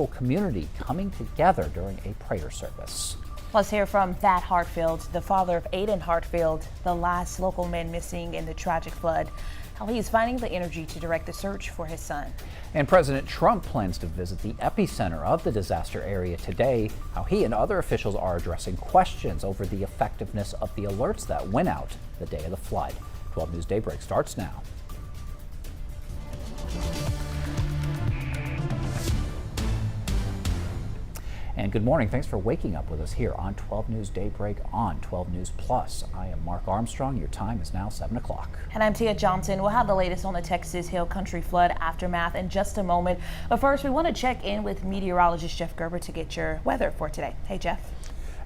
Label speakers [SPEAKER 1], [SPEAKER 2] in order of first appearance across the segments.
[SPEAKER 1] community coming together during a prayer service.
[SPEAKER 2] Let's hear from Thad Hartfield, the father of Aiden Hartfield, the last local man missing in the tragic flood, how he's finding the energy to direct the search for his son.
[SPEAKER 1] And President Trump plans to visit the epicenter of the disaster area today, how he and other officials are addressing questions over the effectiveness of the alerts that went out the day of the flood. 12 News Daybreak starts now. And good morning. Thanks for waking up with us here on 12 News Daybreak on 12 News Plus. I am Mark Armstrong. Your time is now 7 o'clock.
[SPEAKER 2] And I'm Tia Johnson. We'll have the latest on the Texas Hill Country flood aftermath in just a moment. But first, we want to check in with meteorologist Jeff Gerber to get your weather for today. Hey, Jeff.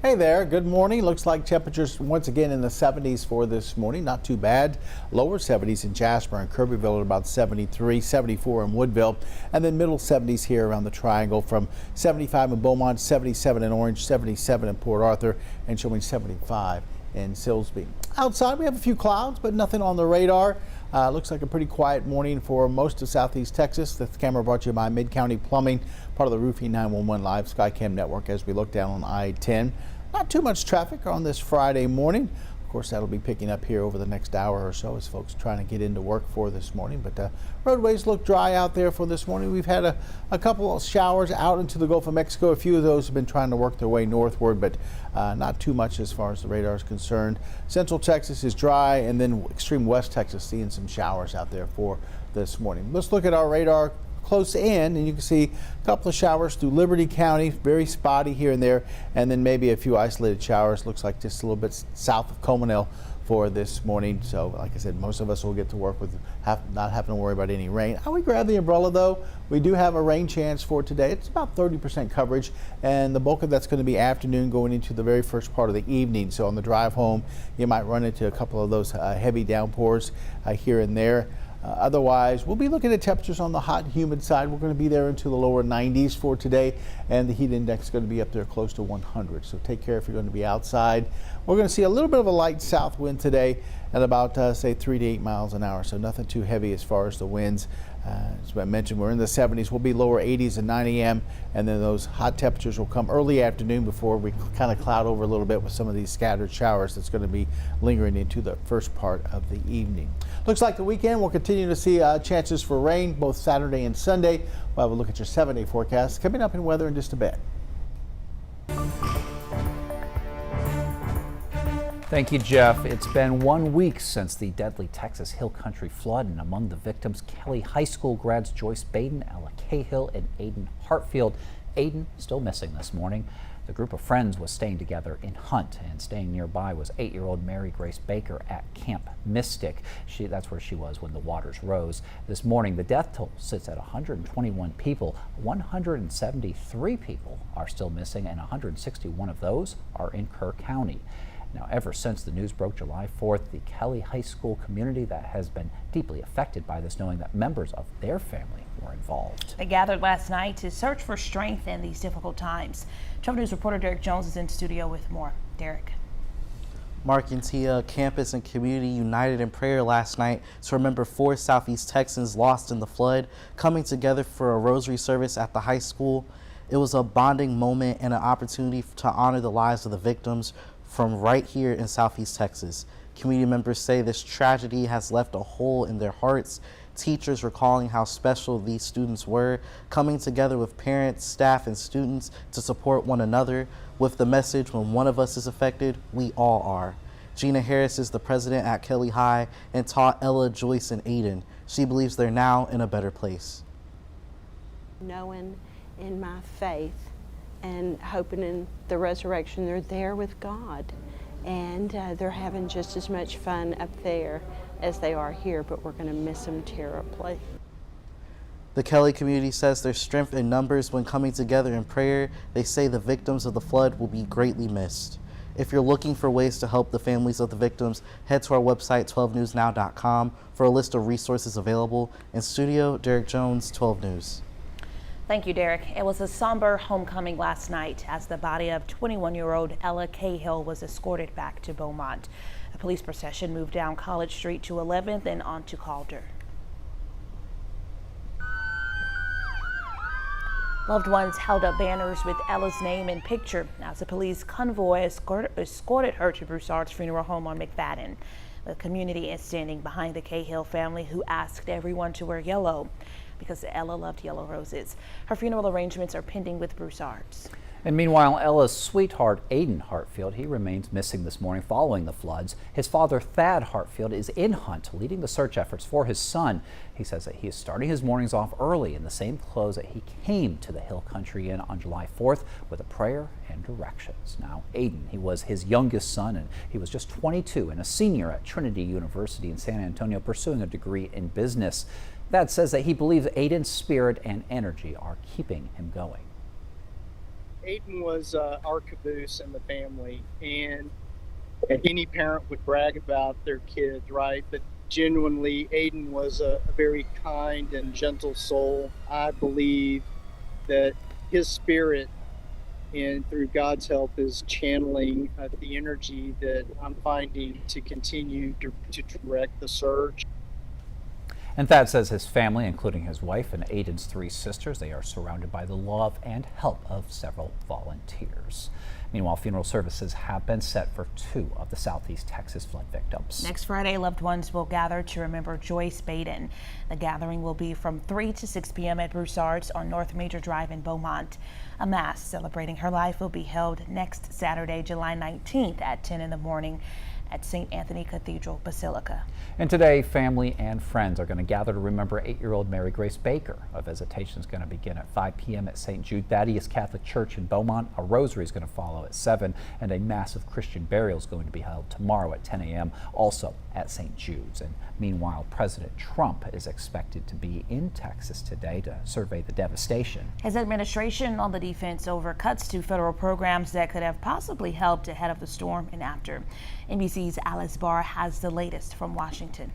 [SPEAKER 3] Hey there, good morning. Looks like temperatures once again in the 70s for this morning. Not too bad. Lower 70s in Jasper and Kirbyville at about 73, 74 in Woodville, and then middle 70s here around the Triangle from 75 in Beaumont, 77 in Orange, 77 in Port Arthur, and showing 75 in Silsbee. Outside we have a few clouds, but nothing on the radar. Looks like a pretty quiet morning for most of southeast Texas. This camera brought to you by Mid-County Plumbing, part of the Roofing 911 Live Skycam network as we look down on I-10. Not too much traffic on this Friday morning. Of course, that'll be picking up here over the next hour or so as folks trying to get into work for this morning. But roadways look dry out there for this morning. We've had a couple of showers out into the Gulf of Mexico. A few of those have been trying to work their way northward, but not too much as far as the radar is concerned. Central Texas is dry, and then extreme West Texas seeing some showers out there for this morning. Let's look at our radar close in, and you can see a couple of showers through Liberty County, very spotty here and there, and then maybe a few isolated showers. Looks like just a little bit south of Comanelle for this morning. So like I said, most of us will get to work with not having to worry about any rain. I would grab the umbrella though. We do have a rain chance for today. It's about 30% coverage, and the bulk of that's going to be afternoon going into the very first part of the evening. So on the drive home, you might run into a couple of those heavy downpours here and there. Otherwise, we'll be looking at temperatures on the hot and humid side. We're going to be there into the lower 90s for today, and the heat index is going to be up there close to 100. So take care if you're going to be outside. We're going to see a little bit of a light south wind today at about, say, 3 to 8 miles an hour. So nothing too heavy as far as the winds. As I mentioned, we're in the 70s. We'll be lower 80s at 9 a.m. and then those hot temperatures will come early afternoon before we kind of cloud over a little bit with some of these scattered showers that's going to be lingering into the first part of the evening. Looks like the weekend we'll continue to see chances for rain both Saturday and Sunday. We'll have a look at your 7-day forecast coming up in weather in just a bit.
[SPEAKER 1] Thank you, Jeff. It's been 1 week since the deadly Texas Hill Country flood, and among the victims, Kelly High School grads Joyce Baden, Ella Cahill, and Aiden Hartfield. Aiden still missing this morning. The group of friends was staying together in Hunt, and staying nearby was 8-year-old Mary Grace Baker at Camp Mystic. That's where she was when the waters rose. This morning, the death toll sits at 121 people. 173 people are still missing, and 161 of those are in Kerr County. Now, ever since the news broke July 4th, the Kelly High School community that has been deeply affected by this, knowing that members of their family were involved.
[SPEAKER 2] They gathered last night to search for strength in these difficult times. 12 News reporter Derek Jones is in studio with more. Derek.
[SPEAKER 4] Mark and Tia, campus and community united in prayer last night to remember 4 Southeast Texans lost in the flood, coming together for a rosary service at the high school. It was a bonding moment and an opportunity to honor the lives of the victims from right here in Southeast Texas. Community members say this tragedy has left a hole in their hearts. Teachers recalling how special these students were, coming together with parents, staff, and students to support one another with the message, when one of us is affected, we all are. Gina Harris is the president at Kelly High and taught Ella, Joyce, and Aiden. She believes they're now in a better place.
[SPEAKER 5] Knowing in my faith and hoping in the resurrection, they're there with God, and they're having just as much fun up there as they are here, but we're going to miss them terribly.
[SPEAKER 4] The Kelly community says there's strength in numbers when coming together in prayer. They say the victims of the flood will be greatly missed. If you're looking for ways to help the families of the victims, head to our website 12newsnow.com for a list of resources available. In studio, Derek Jones, 12 News.
[SPEAKER 2] Thank you, Derek. It was a somber homecoming last night as the body of 21-year-old Ella Cahill was escorted back to Beaumont. A police procession moved down College Street to 11th and on to Calder. Loved ones held up banners with Ella's name and picture as a police convoy escorted her to Broussard's funeral home on McFadden. The community is standing behind the Cahill family, who asked everyone to wear yellow because Ella loved yellow roses. Her funeral arrangements are pending with Broussard's.
[SPEAKER 1] And meanwhile, Ella's sweetheart, Aiden Hartfield, he remains missing this morning following the floods. His father, Thad Hartfield, is in Hunt, leading the search efforts for his son. He says that he is starting his mornings off early in the same clothes that he came to the Hill Country in on July 4th with a prayer and directions. Now, Aiden, he was his youngest son, and he was just 22 and a senior at Trinity University in San Antonio, pursuing a degree in business. Thad says that he believes Aiden's spirit and energy are keeping him going.
[SPEAKER 6] Aiden was our caboose in the family, and any parent would brag about their kids, right? But genuinely, Aiden was a very kind and gentle soul. I believe that his spirit, and through God's help, is channeling the energy that I'm finding to continue to direct the search.
[SPEAKER 1] And Thad says his family, including his wife and Aiden's 3 sisters, they are surrounded by the love and help of several volunteers. Meanwhile, funeral services have been set for 2 of the Southeast Texas flood victims.
[SPEAKER 2] Next Friday, loved ones will gather to remember Joyce Baden. The gathering will be from 3 to 6 p.m. at Broussard's on North Major Drive in Beaumont. A mass celebrating her life will be held next Saturday, July 19th at 10 in the morning at St. Anthony Cathedral Basilica. And today, family and friends are going to gather to remember 8-year-old Mary Grace Baker. A visitation is going to begin at 5 p.m. at St. Jude Thaddeus Catholic Church in Beaumont. A rosary is going to follow at 7, and a massive Christian burial is going to be held tomorrow at 10 a.m. also at St. Jude's. And meanwhile, President Trump is expected to be in Texas today to survey the devastation. His administration on the defense over cuts to federal programs that could have possibly helped ahead of the storm and after. NBC's Alice Barr has the latest from Washington.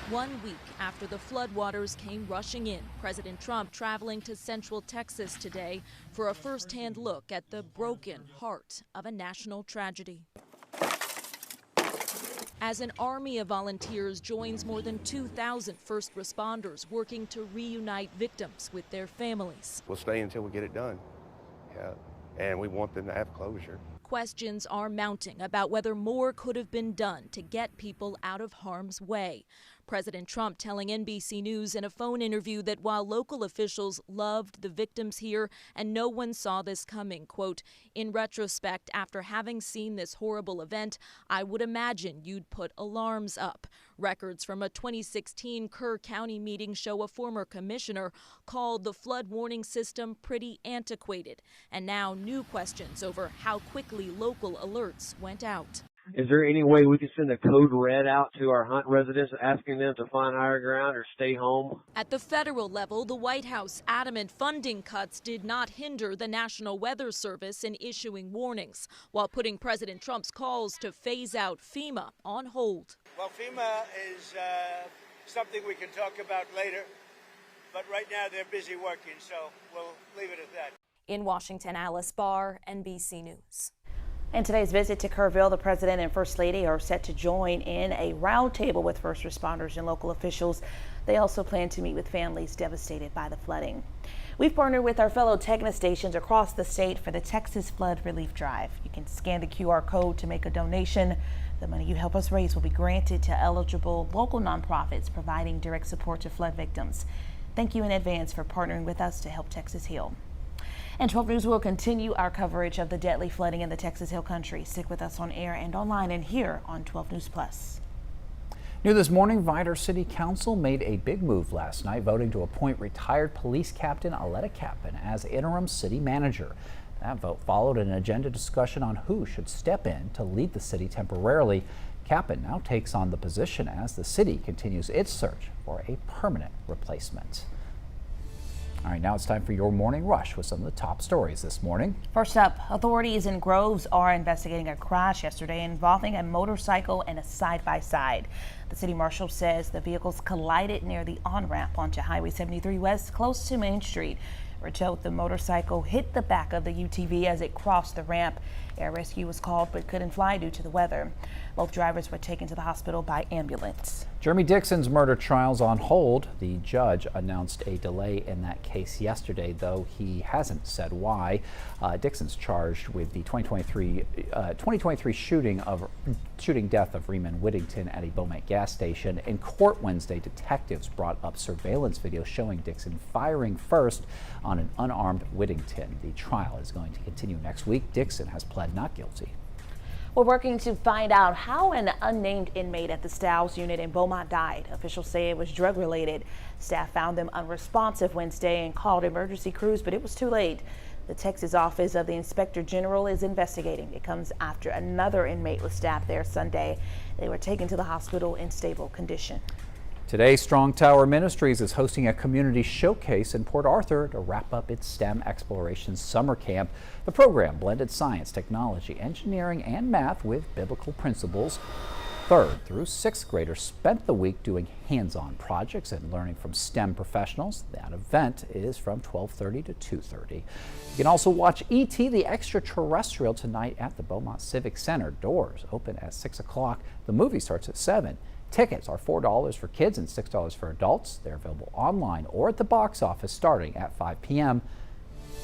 [SPEAKER 7] 1 week after the floodwaters came rushing in, President Trump traveling to Central Texas today for a first-hand look at the broken heart of a national tragedy. As an army of volunteers joins more than 2,000 first responders working to reunite victims with their families.
[SPEAKER 8] We'll stay until we get it done. Yeah. And we want them to have closure.
[SPEAKER 7] Questions are mounting about whether more could have been done to get people out of harm's way. President Trump telling NBC News in a phone interview that while local officials loved the victims here and no one saw this coming, quote, in retrospect, after having seen this horrible event, I would imagine you'd put alarms up. Records from a 2016 Kerr County meeting show a former commissioner called the flood warning system pretty antiquated. And now new questions over how quickly local alerts went out.
[SPEAKER 9] Is there any way we can send a code red out to our Hunt residents asking them to find higher ground or stay home?
[SPEAKER 7] At the federal level, the White House adamant funding cuts did not hinder the National Weather Service in issuing warnings, while putting President Trump's calls to phase out FEMA on hold.
[SPEAKER 10] Well, FEMA is something we can talk about later, but right now they're busy working, so we'll leave it at that.
[SPEAKER 7] In Washington, Alice Barr, NBC News.
[SPEAKER 2] In today's visit to Kerrville, the president and first lady are set to join in a roundtable with first responders and local officials. They also plan to meet with families devastated by the flooding. We've partnered with our fellow TEGNA stations across the state for the Texas Flood Relief Drive. You can scan the QR code to make a donation. The money you help us raise will be granted to eligible local nonprofits providing direct support to flood victims. Thank you in advance for partnering with us to help Texas heal. And 12 News will continue our coverage of the deadly flooding in the Texas Hill Country. Stick with us on air and online and here on 12 News Plus.
[SPEAKER 1] New this morning, Vidor City Council made a big move last night, voting to appoint retired police captain Aletta Cappan as interim city manager. That vote followed an agenda discussion on who should step in to lead the city temporarily. Cappan now takes on the position as the city continues its search for a permanent replacement. All right, now it's time for your morning rush with some of the top stories this morning.
[SPEAKER 2] First up, authorities in Groves are investigating a crash yesterday involving a motorcycle and a side-by-side. The city marshal says the vehicles collided near the on-ramp onto Highway 73 West, close to Main Street. Report the motorcycle hit the back of the UTV as it crossed the ramp. Air rescue was called but couldn't fly due to the weather. Both drivers were taken to the hospital by ambulance.
[SPEAKER 1] Jeremy Dixon's murder trial's on hold. The judge announced a delay in that case yesterday, though he hasn't said why. Dixon's charged with the 2023 shooting death of Reman Whittington at a Beaumont gas station. In court Wednesday, detectives brought up surveillance video showing Dixon firing first on an unarmed Whittington. The trial is going to continue next week. Dixon has pled not guilty.
[SPEAKER 2] We're working to find out how an unnamed inmate at the Stiles unit in Beaumont died. Officials say it was drug related. Staff found them unresponsive Wednesday and called emergency crews, but it was too late. The Texas Office of the Inspector General is investigating. It comes after another inmate was stabbed there Sunday. They were taken to the hospital in stable condition.
[SPEAKER 1] Today, Strong Tower Ministries is hosting a community showcase in Port Arthur to wrap up its STEM Exploration Summer Camp. The program blended science, technology, engineering, and math with biblical principles. 3rd through 6th graders spent the week doing hands-on projects and learning from STEM professionals. That event is from 12:30 to 2:30. You can also watch E.T. the Extraterrestrial tonight at the Beaumont Civic Center. Doors open at 6 o'clock. The movie starts at 7. Tickets are $4 for kids and $6 for adults. They're available online or at the box office starting at 5 p.m.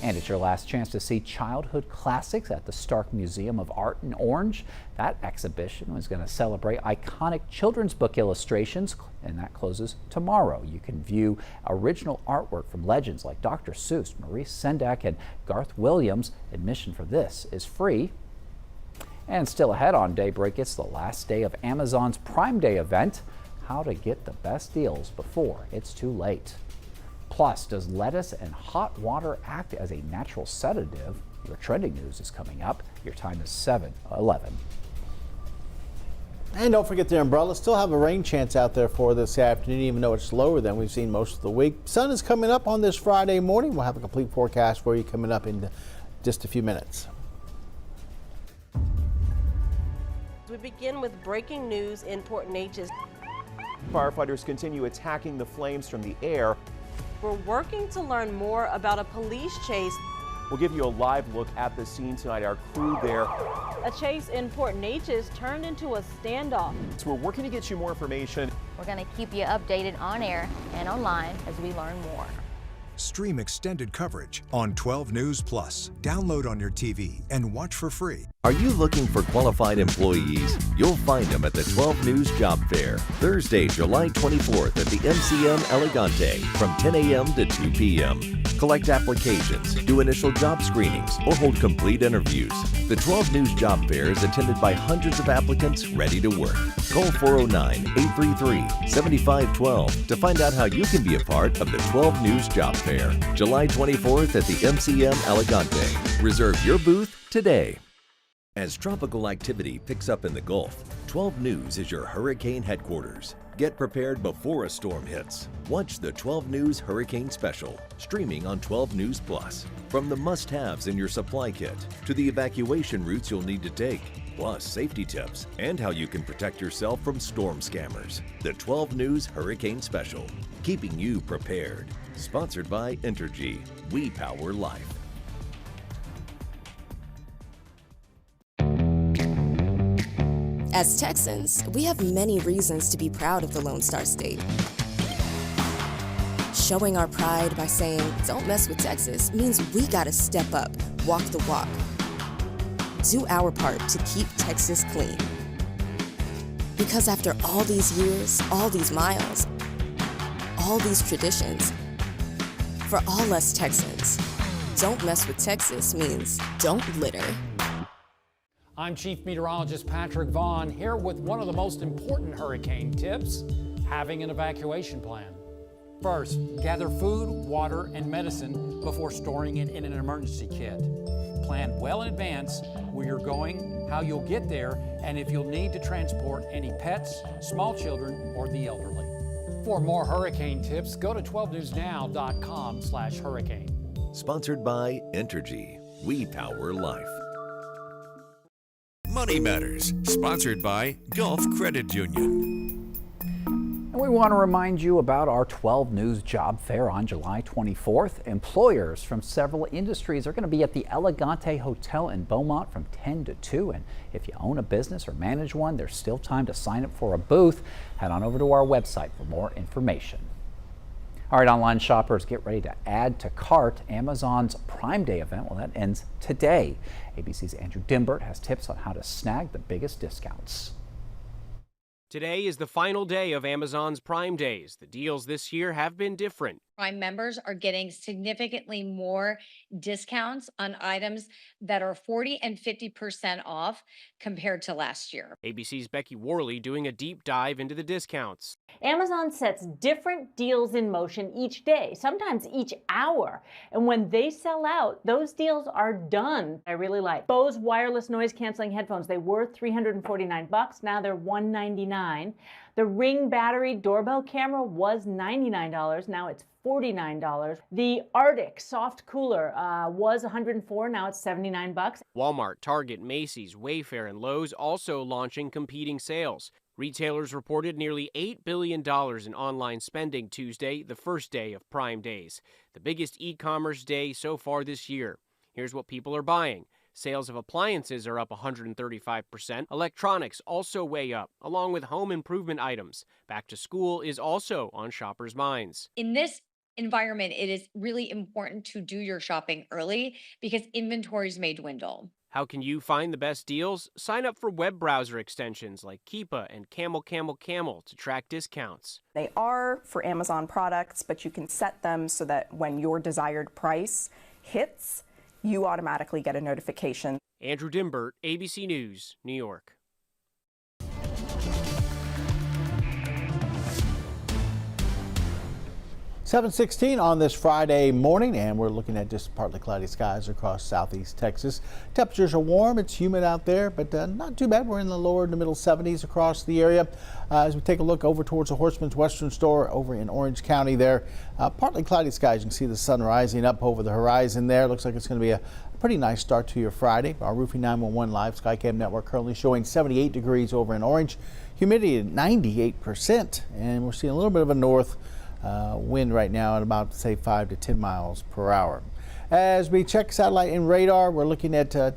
[SPEAKER 1] And it's your last chance to see childhood classics at the Stark Museum of Art in Orange. That exhibition was going to celebrate iconic children's book illustrations, and that closes tomorrow. You can view original artwork from legends like Dr. Seuss, Maurice Sendak, and Garth Williams. Admission for this is free. And still ahead on Daybreak, it's the last day of Amazon's Prime Day event. How to get the best deals before it's too late. Plus, does lettuce and hot water act as a natural sedative? Your trending news is coming up. Your time is 7:11.
[SPEAKER 3] And don't forget the umbrella. Still have a rain chance out there for this afternoon, even though it's lower than we've seen most of the week. Sun is coming up on this Friday morning. We'll have a complete forecast for you coming up in just a few minutes.
[SPEAKER 11] We begin with breaking news in Port Neches.
[SPEAKER 12] Firefighters continue attacking the flames from the air.
[SPEAKER 11] We're working to learn more about a police chase.
[SPEAKER 12] We'll give you a live look at the scene tonight. Our crew there.
[SPEAKER 11] A chase in Port Neches turned into a standoff.
[SPEAKER 12] So we're working to get you more information.
[SPEAKER 13] We're going to keep you updated on air and online as we learn more.
[SPEAKER 14] Stream extended coverage on 12 News Plus. Download on your TV and watch for free.
[SPEAKER 15] Are you looking for qualified employees? You'll find them at the 12 News Job Fair, Thursday, July 24th at the MCM Elegante from 10 a.m. to 2 p.m. Collect applications, do initial job screenings, or hold complete interviews. The 12 News Job Fair is attended by hundreds of applicants ready to work. Call 409-833-7512 to find out how you can be a part of the 12 News Job Fair, July 24th at the MCM Elegante. Reserve your booth today. As tropical activity picks up in the Gulf, 12 News is your hurricane headquarters. Get prepared before a storm hits. Watch the 12 News Hurricane Special, streaming on 12 News Plus. From the must-haves in your supply kit to the evacuation routes you'll need to take, plus safety tips and how you can protect yourself from storm scammers. The 12 News Hurricane Special, keeping you prepared. Sponsored by Entergy. We power life.
[SPEAKER 16] As Texans, we have many reasons to be proud of the Lone Star State. Showing our pride by saying, "Don't mess with Texas," means we gotta step up, walk the walk. Do our part to keep Texas clean. Because after all these years, all these miles, all these traditions, for all us Texans, "Don't mess with Texas" means don't litter.
[SPEAKER 17] I'm Chief Meteorologist Patrick Vaughn here with one of the most important hurricane tips, having an evacuation plan. First, gather food, water, and medicine before storing it in an emergency kit. Plan well in advance where you're going, how you'll get there, and if you'll need to transport any pets, small children, or the elderly. For more hurricane tips, go to 12newsnow.com/hurricane.
[SPEAKER 15] Sponsored by Entergy. We power life.
[SPEAKER 14] Money Matters, sponsored by Gulf Credit Union.
[SPEAKER 1] And we We want to remind you about our 12 News Job Fair on July 24th. Employers from several industries are going to be at the Elegante Hotel in Beaumont from 10 to 2. And if you own a business or manage one, there's still time to sign up for a booth. Head on over to our website for more information. All right, online shoppers, get ready to add to cart Amazon's Prime Day event. Well, that ends today. ABC's Andrew Dimbert has tips on how to snag the biggest discounts.
[SPEAKER 18] Today is the final day of Amazon's Prime Days. The deals this year have been different.
[SPEAKER 19] Prime members are getting significantly more discounts on items that are 40 and 50% off compared to last year.
[SPEAKER 18] ABC's Becky Worley doing a deep dive into the discounts.
[SPEAKER 20] Amazon sets different deals in motion each day, sometimes each hour. And when they sell out, those deals are done. I really like Bose wireless noise canceling headphones. They were $349. Now they're $199. The Ring battery doorbell camera was $99. Now it's $49. The Arctic soft cooler was $104. Now it's $79.
[SPEAKER 18] Walmart, Target, Macy's, Wayfair, and Lowe's also launching competing sales. Retailers reported nearly $8 billion in online spending Tuesday, the first day of Prime Days, the biggest e-commerce day so far this year. Here's what people are buying. Sales of appliances are up 135%. Electronics also way up, along with home improvement items. Back to school is also on shoppers' minds.
[SPEAKER 19] In this environment, it is really important to do your shopping early because inventories may dwindle.
[SPEAKER 18] How can you find the best deals? Sign up for web browser extensions like Keepa and Camel to track discounts.
[SPEAKER 21] They are for Amazon products, but you can set them so that when your desired price hits, you automatically get a notification.
[SPEAKER 18] Andrew Dimbert, ABC News, New York.
[SPEAKER 3] .16 on this Friday morning, and we're looking at just partly cloudy skies across southeast Texas. Temperatures are warm, it's humid out there, but not too bad. We're in the lower to middle 70s across the area. As we take a look over towards the Horseman's Western Store over in Orange County there, partly cloudy skies. You can see the sun rising up over the horizon there. Looks like it's going to be a pretty nice start to your Friday. Our Roofing 911 live Skycam network currently showing 78 degrees over in Orange, humidity at 98%, and we're seeing a little bit of a north wind right now at about, say, 5 to 10 miles per hour. As we check satellite and radar, we're looking at a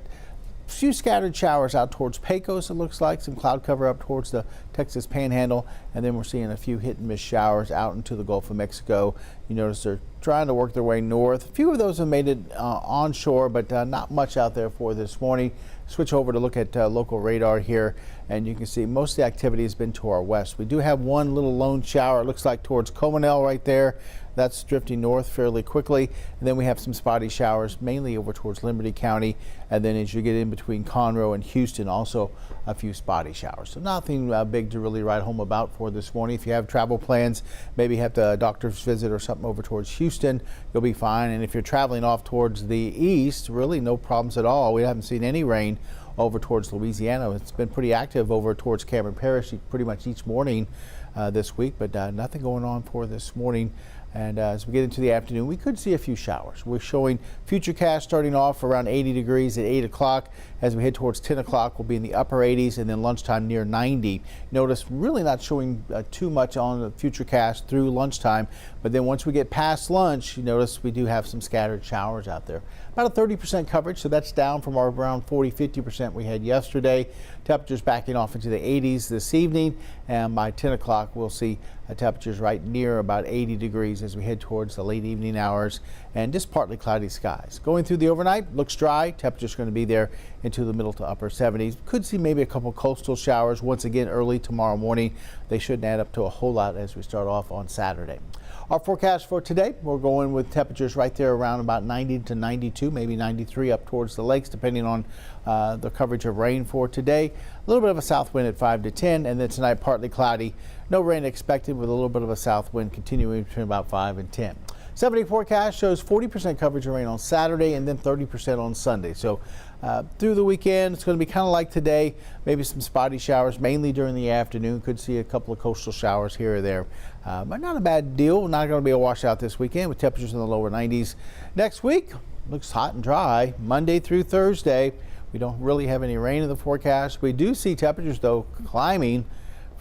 [SPEAKER 3] few scattered showers out towards Pecos. It looks like some cloud cover up towards the Texas Panhandle, and then we're seeing a few hit and miss showers out into the Gulf of Mexico. You notice they're trying to work their way north. A few of those have made it onshore, but not much out there for this morning. Switch over to look at local radar here, and you can see most of the activity has been to our west. We do have one little lone shower, it looks like towards Comonel right there. That's drifting north fairly quickly. And then we have some spotty showers, mainly over towards Liberty County. And then as you get in between Conroe and Houston, also a few spotty showers. So nothing big to really write home about for this morning. If you have travel plans, maybe have a doctor's visit or something over towards Houston, you'll be fine. And if you're traveling off towards the east, really no problems at all. We haven't seen any rain over towards Louisiana. It's been pretty active over towards Cameron Parish pretty much each morning this week, but nothing going on for this morning. And as we get into the afternoon, we could see a few showers. We're showing Futurecast starting off around 80 degrees at 8 o'clock. As we head towards 10 o'clock, we'll be in the upper 80s, and then lunchtime near 90. Notice really not showing too much on the Futurecast through lunchtime. But then once we get past lunch, you notice we do have some scattered showers out there. About a 30% coverage, so that's down from our around 40-50% we had yesterday. Temperatures backing off into the 80s this evening, and by 10 o'clock we'll see temperatures right near about 80 degrees as we head towards the late evening hours, and just partly cloudy skies. Going through the overnight, looks dry. Temperatures going to be there into the middle to upper 70s. Could see maybe a couple coastal showers once again early tomorrow morning. They shouldn't add up to a whole lot as we start off on Saturday. Our forecast for today, we're going with temperatures right there around about 90 to 92, maybe 93 up towards the lakes, depending on the coverage of rain for today. A little bit of a south wind at 5 to 10, and then tonight partly cloudy. No rain expected with a little bit of a south wind continuing between about 5 and 10. 7-day forecast shows 40% coverage of rain on Saturday and then 30% on Sunday. So through the weekend, it's going to be kind of like today, maybe some spotty showers, mainly during the afternoon. Could see a couple of coastal showers here or there, but not a bad deal. Not going to be a washout this weekend with temperatures in the lower 90s. Next week, looks hot and dry, Monday through Thursday. We don't really have any rain in the forecast. We do see temperatures, though, climbing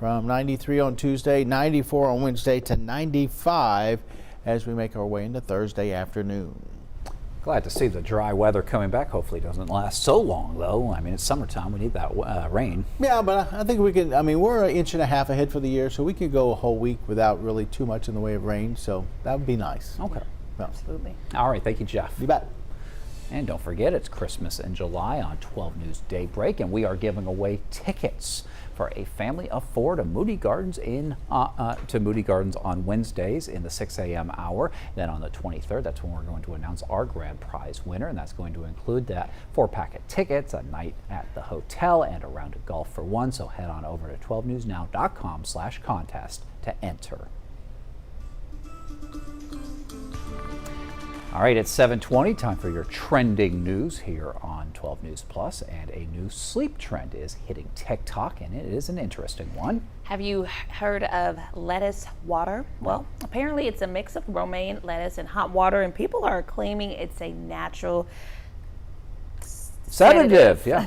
[SPEAKER 3] from 93 on Tuesday, 94 on Wednesday to 95 as we make our way into Thursday afternoon.
[SPEAKER 1] Glad to see the dry weather coming back. Hopefully it doesn't last so long, though. I mean, it's summertime. We need that rain.
[SPEAKER 3] Yeah, but I think we can. I mean, we're 1.5 inches ahead for the year, so we could go a whole week without really too much in the way of rain. So that would be nice.
[SPEAKER 1] Okay.
[SPEAKER 3] Well,
[SPEAKER 2] Absolutely.
[SPEAKER 1] All right. Thank you, Jeff.
[SPEAKER 3] You bet.
[SPEAKER 1] And don't forget, it's Christmas in July on 12 News Daybreak, and we are giving away tickets for a family of 4 to Moody Gardens on Wednesdays in the 6 a.m. hour. Then on the 23rd, that's when we're going to announce our grand prize winner, and that's going to include that 4-pack of tickets, a night at the hotel, and a round of golf for one. So head on over to 12newsnow.com/contest to enter. All right, it's 7:20, time for your trending news here on 12 News Plus, and a new sleep trend is hitting TikTok, and it is an interesting one.
[SPEAKER 2] Have you heard of lettuce water? Well, apparently it's a mix of romaine lettuce and hot water, and people are claiming it's a natural
[SPEAKER 1] sedative. Yeah.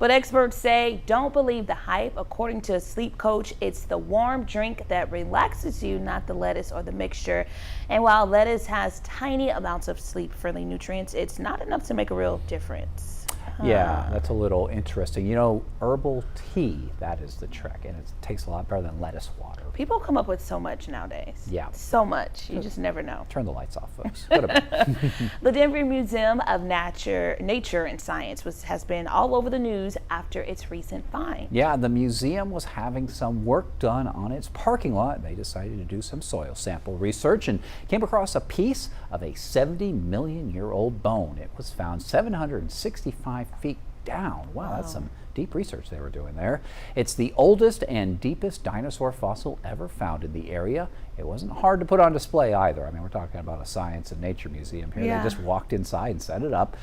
[SPEAKER 2] But experts say don't believe the hype. According to a sleep coach, it's the warm drink that relaxes you, not the lettuce or the mixture. And while lettuce has tiny amounts of sleep-friendly nutrients, it's not enough to make a real difference.
[SPEAKER 1] Yeah, that's a little interesting. You know, herbal tea, that is the trick, and it tastes a lot better than lettuce water.
[SPEAKER 2] People come up with so much nowadays.
[SPEAKER 1] Yeah.
[SPEAKER 2] So much. You just never know.
[SPEAKER 1] Turn the lights off, folks. Go to bed.
[SPEAKER 2] The Denver Museum of Nature and Science has been all over the news after its recent find.
[SPEAKER 1] Yeah, the museum was having some work done on its parking lot. They decided to do some soil sample research and came across a piece of a 70-million-year-old bone. It was found 765 feet down. Wow, that's some deep research they were doing there. It's the oldest and deepest dinosaur fossil ever found in the area. It wasn't hard to put on display either. I mean, we're talking about a science and nature museum here.
[SPEAKER 2] Yeah.
[SPEAKER 1] They just walked inside and set it up.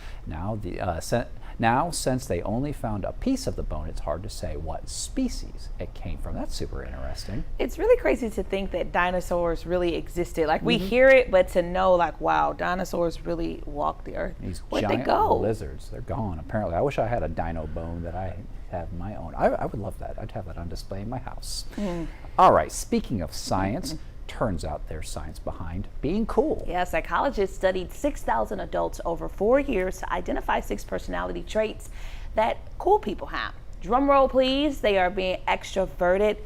[SPEAKER 1] Now, since they only found a piece of the bone, it's hard to say what species it came from. That's super interesting.
[SPEAKER 2] It's really crazy to think that dinosaurs really existed. Like, we hear it, but to know, like, wow, dinosaurs really walked the earth.
[SPEAKER 1] These
[SPEAKER 2] Where'd
[SPEAKER 1] giant
[SPEAKER 2] they go?
[SPEAKER 1] lizards, they're gone, apparently. I wish I had a dino bone that I have my own. I would love that. I'd have that on display in my house. All right, speaking of science, turns out there's science behind being cool.
[SPEAKER 2] Yeah, psychologists studied 6,000 adults over 4 years to identify 6 personality traits that cool people have. Drum roll, please. They are being extroverted,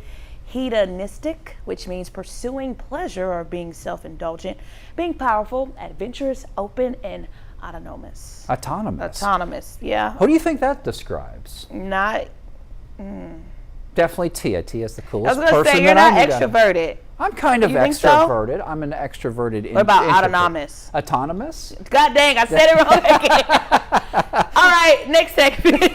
[SPEAKER 2] hedonistic, which means pursuing pleasure or being self-indulgent, being powerful, adventurous, open, and autonomous.
[SPEAKER 1] Autonomous,
[SPEAKER 2] yeah.
[SPEAKER 1] Who do you think that describes?
[SPEAKER 2] Not.
[SPEAKER 1] Definitely Tia. Tia's the
[SPEAKER 2] I
[SPEAKER 1] coolest
[SPEAKER 2] was going to say, you're
[SPEAKER 1] that
[SPEAKER 2] not
[SPEAKER 1] I meet.
[SPEAKER 2] extroverted.
[SPEAKER 1] I'm kind of
[SPEAKER 2] You think so?
[SPEAKER 1] extroverted. I'm an extroverted.
[SPEAKER 2] What about
[SPEAKER 1] introvert.
[SPEAKER 2] autonomous?
[SPEAKER 1] Autonomous?
[SPEAKER 2] God dang, I said it wrong again. All right, next segment.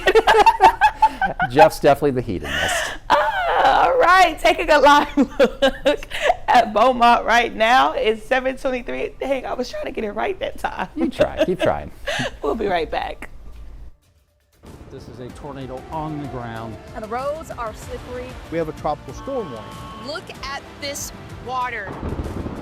[SPEAKER 1] Jeff's definitely the hedonist.
[SPEAKER 2] All right, taking a live look at Beaumont right now. It's 7:23. Dang, I was trying to get it right that time.
[SPEAKER 1] You try. Keep trying.
[SPEAKER 2] We'll be right back.
[SPEAKER 17] This is a tornado on the ground.
[SPEAKER 5] And the roads are slippery.
[SPEAKER 12] We have a tropical storm warning.
[SPEAKER 5] Look at this water.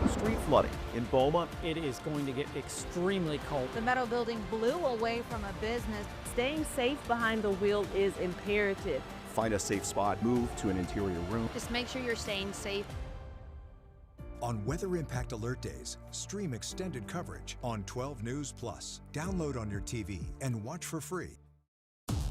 [SPEAKER 12] Street flooding in Beaumont.
[SPEAKER 17] It is going to get extremely cold.
[SPEAKER 5] The metal building blew away from a business.
[SPEAKER 11] Staying safe behind the wheel is imperative.
[SPEAKER 12] Find a safe spot, move to an interior room.
[SPEAKER 5] Just make sure you're staying safe.
[SPEAKER 14] On Weather Impact Alert Days, stream extended coverage on 12 News Plus. Download on your TV and watch for free.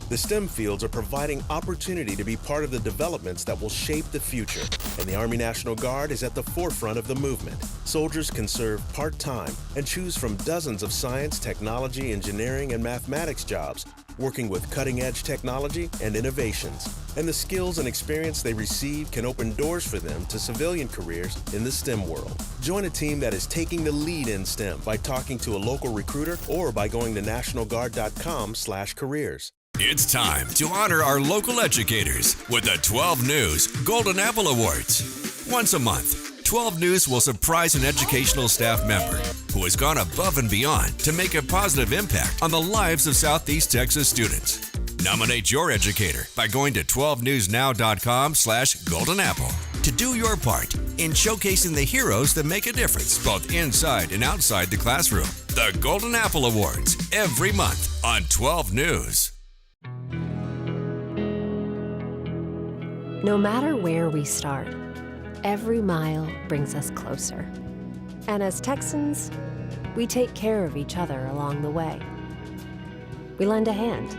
[SPEAKER 22] The STEM fields are providing opportunity to be part of the developments that will shape the future, and the Army National Guard is at the forefront of the movement. Soldiers can serve part-time and choose from dozens of science, technology, engineering, and mathematics jobs, working with cutting-edge technology and innovations. And the skills and experience they receive can open doors for them to civilian careers in the STEM world. Join a team that is taking the lead in STEM by talking to a local recruiter or by going to nationalguard.com/careers.
[SPEAKER 23] It's time to honor our local educators with the 12 News Golden Apple Awards. Once a month, 12 News will surprise an educational staff member who has gone above and beyond to make a positive impact on the lives of Southeast Texas students. Nominate your educator by going to 12newsnow.com/golden apple to do your part in showcasing the heroes that make a difference both inside and outside the classroom. The Golden Apple Awards every month on 12 News.
[SPEAKER 4] No matter where we start, every mile brings us closer. And as Texans, we take care of each other along the way. We lend a hand,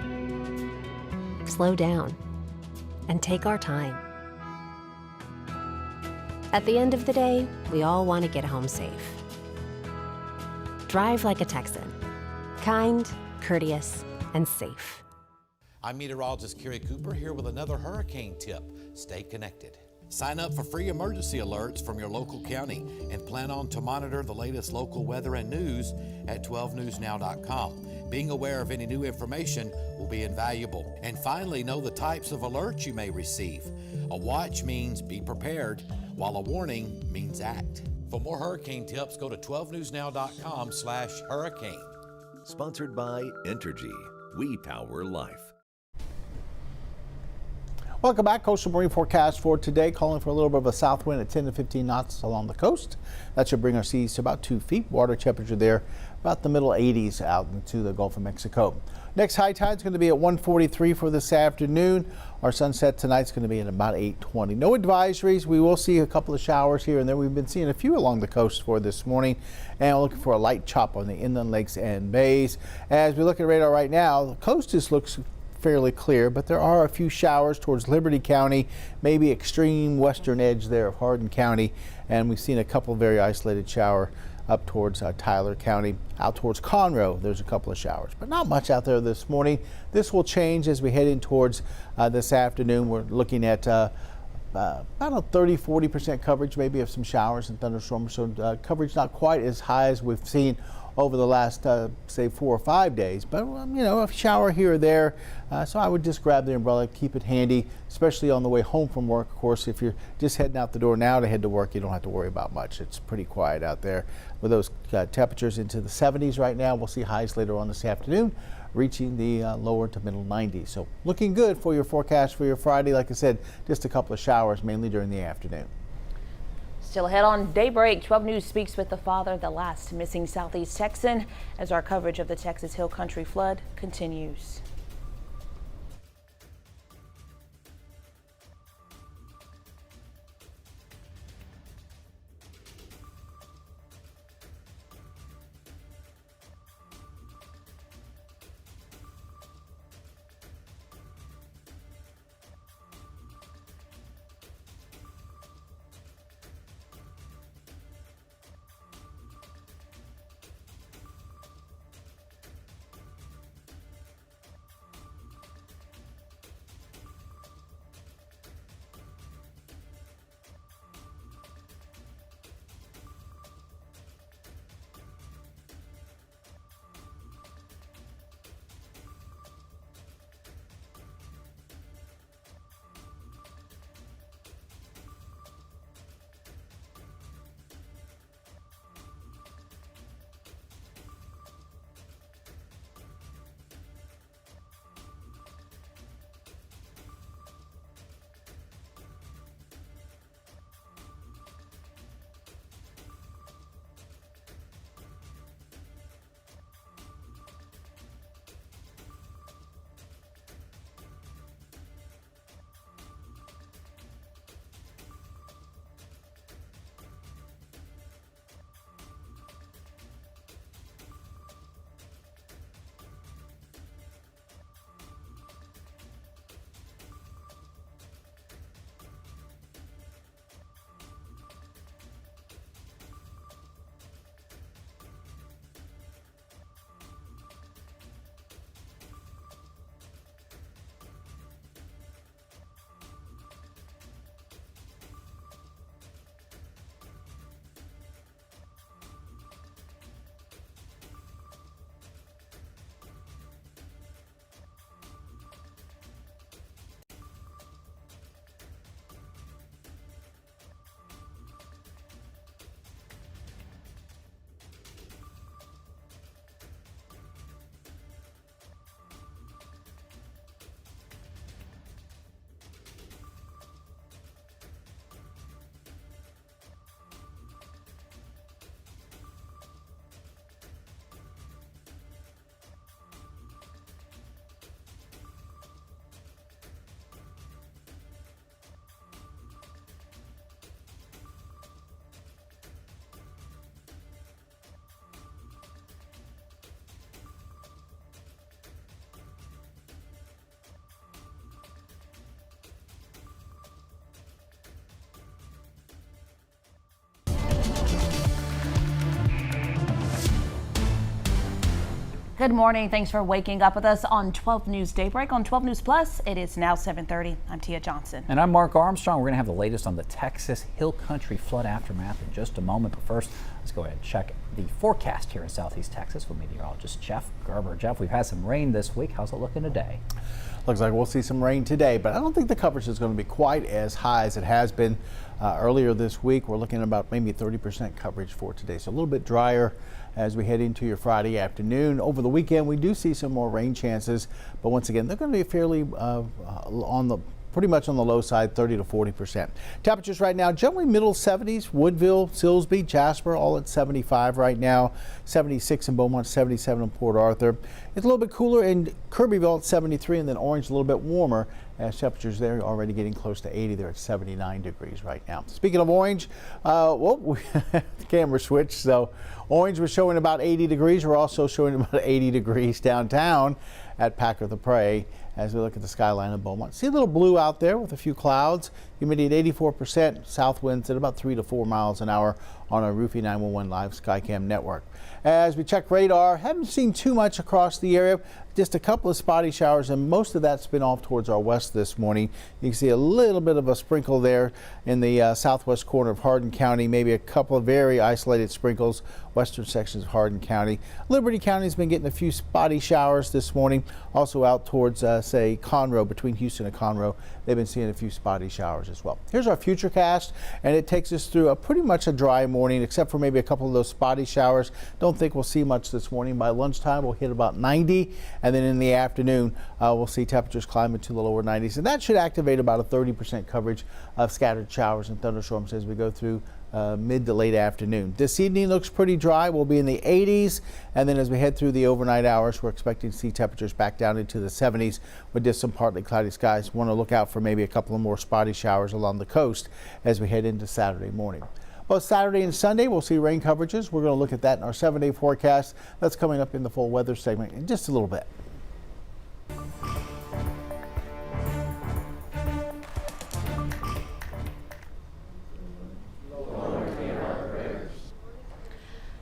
[SPEAKER 4] slow down, and take our time. At the end of the day, we all want to get home safe. Drive like a Texan. Kind, courteous, and safe.
[SPEAKER 6] I'm meteorologist Kerry Cooper here with another hurricane tip. Stay connected. Sign up for free emergency alerts from your local county and plan on to monitor the latest local weather and news at 12newsnow.com. Being aware of any new information will be invaluable. And finally, know the types of alerts you may receive. A watch means be prepared, while a warning means act. For more hurricane tips, go to 12newsnow.com/hurricane.
[SPEAKER 15] Sponsored by Entergy. We power life.
[SPEAKER 3] Welcome back. Coastal Marine forecast for today, calling for a little bit of a south wind at 10 to 15 knots along the coast. That should bring our seas to about 2 feet. Water temperature there about the middle 80s out into the Gulf of Mexico. Next high tide is going to be at 1:43 for this afternoon. Our sunset tonight is going to be at about 8:20. No advisories. We will see a couple of showers here and there. We've been seeing a few along the coast for this morning, and we're looking for a light chop on the inland lakes and bays. As we look at radar right now, the coast just looks fairly clear, but there are a few showers towards Liberty County, maybe extreme western edge there of Hardin County, and we've seen a couple very isolated shower up towards Tyler County. Out towards Conroe, there's a couple of showers, but not much out there this morning. This will change as we head in towards this afternoon. We're looking at about a 30-40% coverage maybe of some showers and thunderstorms, so coverage not quite as high as we've seen over the last, say, 4 or 5 days, but you know, a shower here or there. So I would just grab the umbrella, keep it handy, especially on the way home from work. Of course, if you're just heading out the door now to head to work, you don't have to worry about much. It's pretty quiet out there. With those temperatures into the 70s right now, we'll see highs later on this afternoon, reaching the lower to middle 90s. So looking good for your forecast for your Friday. Like I said, just a couple of showers, mainly during the afternoon.
[SPEAKER 2] Still ahead on Daybreak, 12 News speaks with the father of the last missing Southeast Texan as our coverage of the Texas Hill Country flood continues. Good morning. Thanks for waking up with us on 12 News Daybreak. On 12 News Plus, it is now 7:30. I'm Tia Johnson.
[SPEAKER 1] And I'm Mark Armstrong. We're going to have the latest on the Texas Hill Country flood aftermath in just a moment. But first, let's go ahead and check the forecast here in Southeast Texas with meteorologist Jeff Gerber. Jeff, we've had some rain this week. How's it looking today?
[SPEAKER 3] Looks like we'll see some rain today, but I don't think the coverage is going to be quite as high as it has been earlier this week. We're looking at about maybe 30% coverage for today, so a little bit drier as we head into your Friday afternoon. Over the weekend, we do see some more rain chances, but once again, they're going to be fairly pretty much on the low side, 30 to 40%. Temperatures right now, generally middle 70s. Woodville, Silsbee, Jasper, all at 75 right now. 76 in Beaumont, 77 in Port Arthur. It's a little bit cooler in Kirbyville at 73, and then Orange a little bit warmer as temperatures there are already getting close to 80. They're at 79 degrees right now. Speaking of Orange, the camera switched, so Orange was showing about 80 degrees. We're also showing about 80 degrees downtown at Packer the Prairie as we look at the skyline of Beaumont. See a little blue out there with a few clouds. Humidity at 84%. South winds at about 3 to 4 miles an hour on our Roofy 911 Live Skycam network. As we check radar, haven't seen too much across the area. Just a couple of spotty showers, and most of that's been off towards our west this morning. You can see a little bit of a sprinkle there in the southwest corner of Hardin County, maybe a couple of very isolated sprinkles, western sections of Hardin County. Liberty County's been getting a few spotty showers this morning. Also out towards, say, Conroe, between Houston and Conroe, they've been seeing a few spotty showers as well. Here's our futurecast, and it takes us through pretty much a dry morning, except for maybe a couple of those spotty showers. Don't think we'll see much this morning. By lunchtime, we'll hit about 90. And then in the afternoon, we'll see temperatures climb into the lower 90s. And that should activate about a 30% coverage of scattered showers and thunderstorms as we go through mid to late afternoon. This evening looks pretty dry. We'll be in the 80s. And then as we head through the overnight hours, we're expecting to see temperatures back down into the 70s with just some partly cloudy skies. Want to look out for maybe a couple of more spotty showers along the coast as we head into Saturday morning. Both Saturday and Sunday, we'll see rain coverages. We're going to look at that in our 7-day forecast. That's coming up in the full weather segment in just a little bit.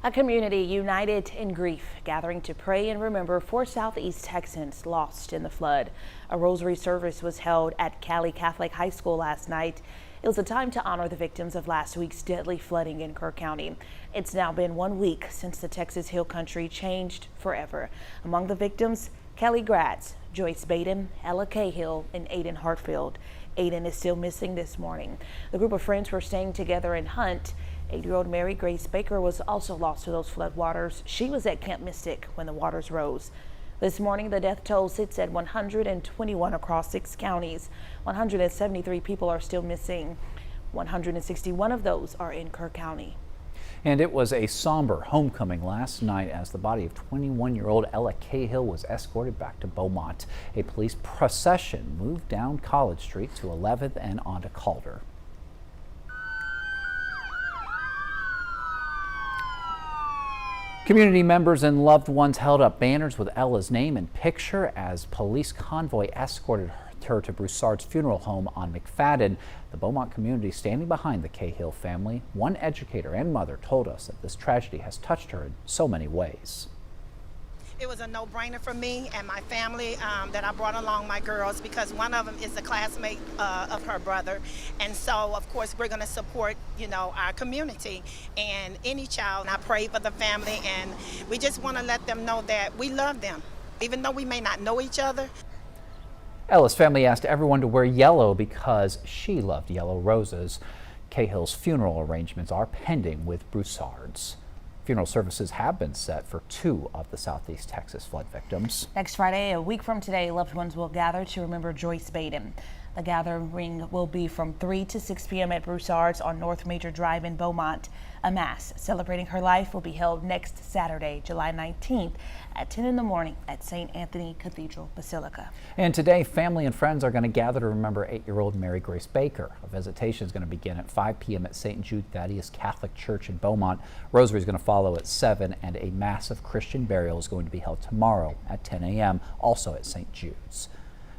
[SPEAKER 2] A community united in grief, gathering to pray and remember 4 Southeast Texans lost in the flood. A rosary service was held at Cali Catholic High School last night. It was a time to honor the victims of last week's deadly flooding in Kerr County. It's now been 1 week since the Texas Hill Country changed forever. Among the victims, Cali grads Joyce Baden, Ella Cahill, and Aiden Hartfield. Aiden is still missing this morning. The group of friends were staying together in Hunt. 8-year-old Mary Grace Baker was also lost to those flood waters. She was at Camp Mystic when the waters rose. This morning, the death toll sits at 121 across 6 counties. 173 people are still missing. 161 of those are in Kerr County.
[SPEAKER 1] And it was a somber homecoming last night as the body of 21-year-old Ella Cahill was escorted back to Beaumont. A police procession moved down College Street to 11th and onto Calder. Community members and loved ones held up banners with Ella's name and picture as police convoy escorted her to Broussard's funeral home on McFadden. The Beaumont community standing behind the Cahill family. One educator and mother told us that this tragedy has touched her in so many ways.
[SPEAKER 8] It was a no-brainer for me and my family that I brought along my girls, because one of them is a classmate of her brother, and so of course we're going to support, our community and any child. And I pray for the family, and we just want to let them know that we love them, even though we may not know each other.
[SPEAKER 1] Ella's family asked everyone to wear yellow because she loved yellow roses. Cahill's funeral arrangements are pending with Broussard's. Funeral services have been set for 2 of the Southeast Texas flood victims.
[SPEAKER 2] Next Friday, a week from today, loved ones will gather to remember Joyce Baden. The gathering will be from 3 to 6 p.m. at Broussard's on North Major Drive in Beaumont. A mass celebrating her life will be held next Saturday, July 19th at 10 in the morning at St. Anthony Cathedral Basilica.
[SPEAKER 1] And today, family and friends are going to gather to remember 8-year-old Mary Grace Baker. A visitation is going to begin at 5 p.m. at St. Jude Thaddeus Catholic Church in Beaumont. Rosary is going to follow at 7, and a massive Christian burial is going to be held tomorrow at 10 a.m. also at St. Jude's.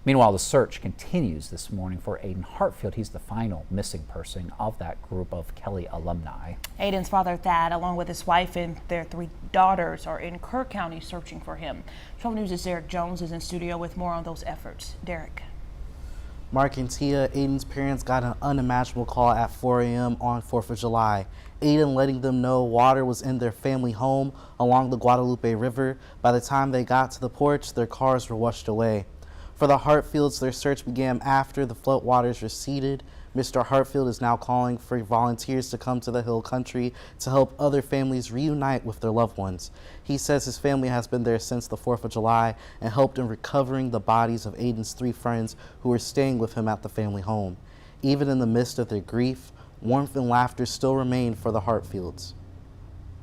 [SPEAKER 1] Meanwhile, the search continues this morning for Aiden Hartfield. He's the final missing person of that group of Kelly alumni.
[SPEAKER 2] Aiden's father, Thad, along with his wife and their 3 daughters, are in Kerr County searching for him. 12 News' Derek Jones is in studio with more on those efforts. Derek.
[SPEAKER 7] Mark and Tia, Aiden's parents got an unimaginable call at 4 a.m. on 4th of July. Aiden letting them know water was in their family home along the Guadalupe River. By the time they got to the porch, their cars were washed away. For the Hartfields, their search began after the floodwaters receded. Mr. Hartfield is now calling for volunteers to come to the Hill Country to help other families reunite with their loved ones. He says his family has been there since the 4th of July and helped in recovering the bodies of Aiden's 3 friends who were staying with him at the family home. Even in the midst of their grief, warmth and laughter still remain for the Hartfields.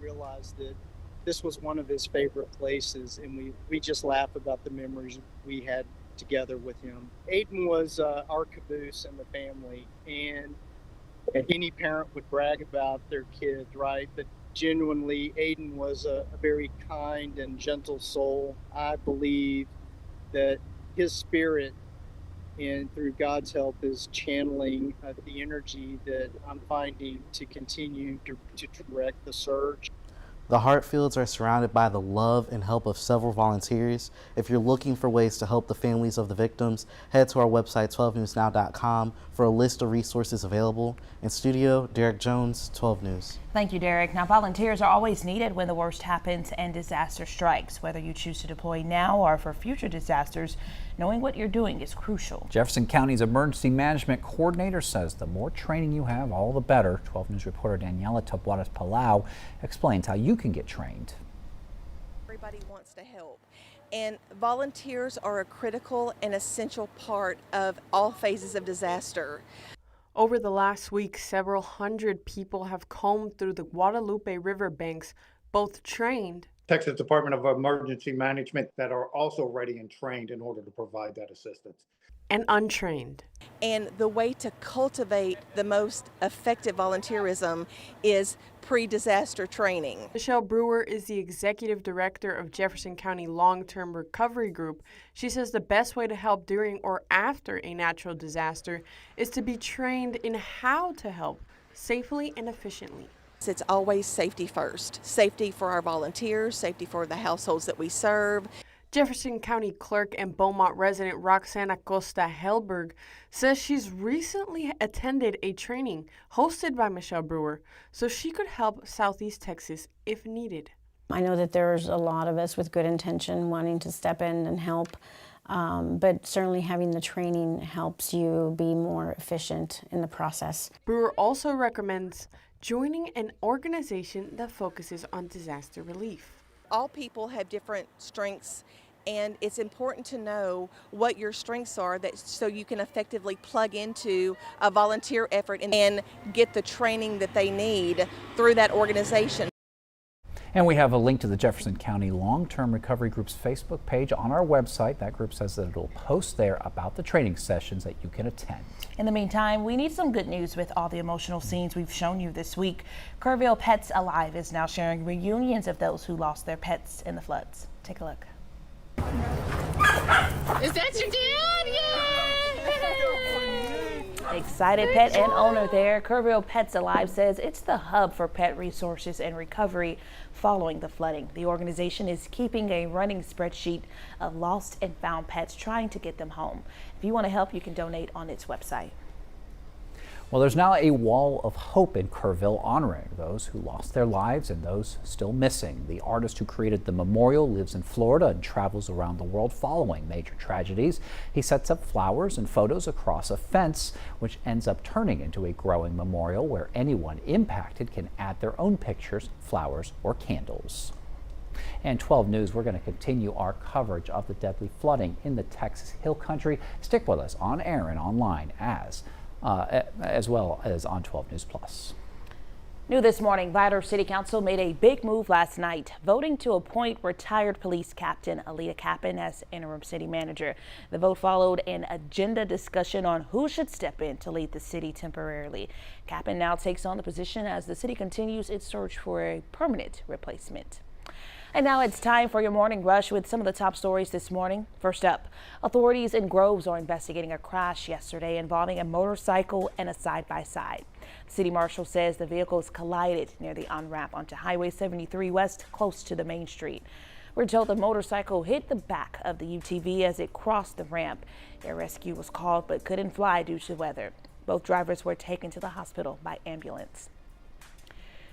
[SPEAKER 9] Realized that this was one of his favorite places, and we just laugh about the memories we had together with him. Aiden was our caboose in the family, and any parent would brag about their kid, right? But genuinely, Aiden was a very kind and gentle soul. I believe that his spirit, and through God's help, is channeling the energy that I'm finding to continue to direct the search.
[SPEAKER 7] The Hartfields are surrounded by the love and help of several volunteers. If you're looking for ways to help the families of the victims, head to our website 12newsnow.com for a list of resources available. In studio, Derek Jones, 12 News.
[SPEAKER 2] Thank you, Derek. Now, volunteers are always needed when the worst happens and disaster strikes. Whether you choose to deploy now or for future disasters, knowing what you're doing is crucial.
[SPEAKER 1] Jefferson County's Emergency Management Coordinator says the more training you have, all the better. 12 News reporter Daniela Tabuadas-Palau explains how you can get trained.
[SPEAKER 11] Everybody wants to help, and volunteers are a critical and essential part of all phases of disaster.
[SPEAKER 10] Over the last week, several hundred people have combed through the Guadalupe River banks, both trained
[SPEAKER 24] Texas Department of Emergency Management that are also ready and trained in order to provide that assistance,
[SPEAKER 10] and untrained.
[SPEAKER 11] And the way to cultivate the most effective volunteerism is pre-disaster training.
[SPEAKER 10] Michelle Brewer is the executive director of Jefferson County Long-Term Recovery Group. She says the best way to help during or after a natural disaster is to be trained in how to help safely and efficiently.
[SPEAKER 11] It's always safety first. Safety for our volunteers, safety for the households that we serve.
[SPEAKER 10] Jefferson County Clerk and Beaumont resident Roxana Costa Helberg says she's recently attended a training hosted by Michelle Brewer so she could help Southeast Texas if needed.
[SPEAKER 25] I know that there's a lot of us with good intention wanting to step in and help, but certainly having the training helps you be more efficient in the process.
[SPEAKER 10] Brewer also recommends joining an organization that focuses on disaster relief.
[SPEAKER 11] All people have different strengths, and it's important to know what your strengths are so you can effectively plug into a volunteer effort and get the training that they need through that organization.
[SPEAKER 1] And we have a link to the Jefferson County Long-Term Recovery Group's Facebook page on our website. That group says that it'll post there about the training sessions that you can attend.
[SPEAKER 2] In the meantime, we need some good news with all the emotional scenes we've shown you this week. Kerrville Pets Alive is now sharing reunions of those who lost their pets in the floods. Take a look.
[SPEAKER 5] Is that your dad? Yay!
[SPEAKER 2] Excited pet and owner there. Kerrville Pets Alive says it's the hub for pet resources and recovery following the flooding. The organization is keeping a running spreadsheet of lost and found pets, trying to get them home. If you want to help, you can donate on its website.
[SPEAKER 1] Well, there's now a wall of hope in Kerrville honoring those who lost their lives and those still missing. The artist who created the memorial lives in Florida and travels around the world following major tragedies. He sets up flowers and photos across a fence, which ends up turning into a growing memorial where anyone impacted can add their own pictures, flowers, or candles. And 12 News, we're going to continue our coverage of the deadly flooding in the Texas Hill Country. Stick with us on air and online as well as on 12 News Plus.
[SPEAKER 2] New this morning, Vidor City Council made a big move last night, voting to appoint retired police captain Aaliyah Cappan as interim city manager. The vote followed an agenda discussion on who should step in to lead the city temporarily. Cappan now takes on the position as the city continues its search for a permanent replacement. And now it's time for your morning rush with some of the top stories this morning. First up, authorities in Groves are investigating a crash yesterday involving a motorcycle and a side-by-side. The city marshal says the vehicles collided near the on-ramp onto Highway 73 West, close to the main street. We're told the motorcycle hit the back of the UTV as it crossed the ramp. Air rescue was called but couldn't fly due to weather. Both drivers were taken to the hospital by ambulance.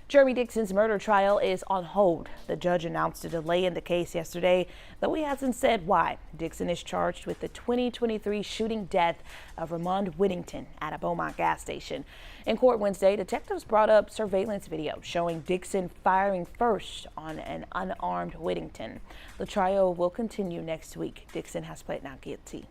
[SPEAKER 2] Jeremy Dixon's murder trial is on hold. The judge announced a delay in the case yesterday, though he hasn't said why. Dixon is charged with the 2023 shooting death of Ramond Whittington at a Beaumont gas station. In court Wednesday, detectives brought up surveillance video showing Dixon firing first on an unarmed Whittington. The trial will continue next week. Dixon has pled not guilty.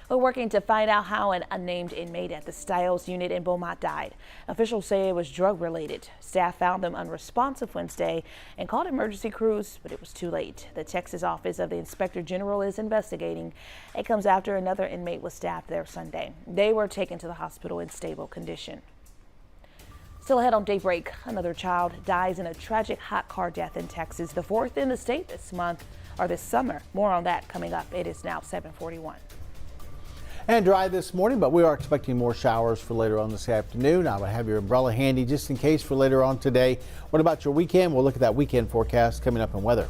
[SPEAKER 2] We're working to find out how an unnamed inmate at the Stiles unit in Beaumont died. Officials say it was drug related. Staff found them unresponsive Wednesday and called emergency crews, but it was too late. The Texas office of the Inspector General is investigating. It comes after another inmate was stabbed there Sunday. They were taken to the hospital in stable condition. Still ahead on Daybreak, another child dies in a tragic hot car death in Texas, the fourth in the state this summer. More on that coming up. It is now 7:41.
[SPEAKER 3] And dry this morning, but we are expecting more showers for later on this afternoon. I would have your umbrella handy just in case for later on today. What about your weekend? We'll look at that weekend forecast coming up in weather.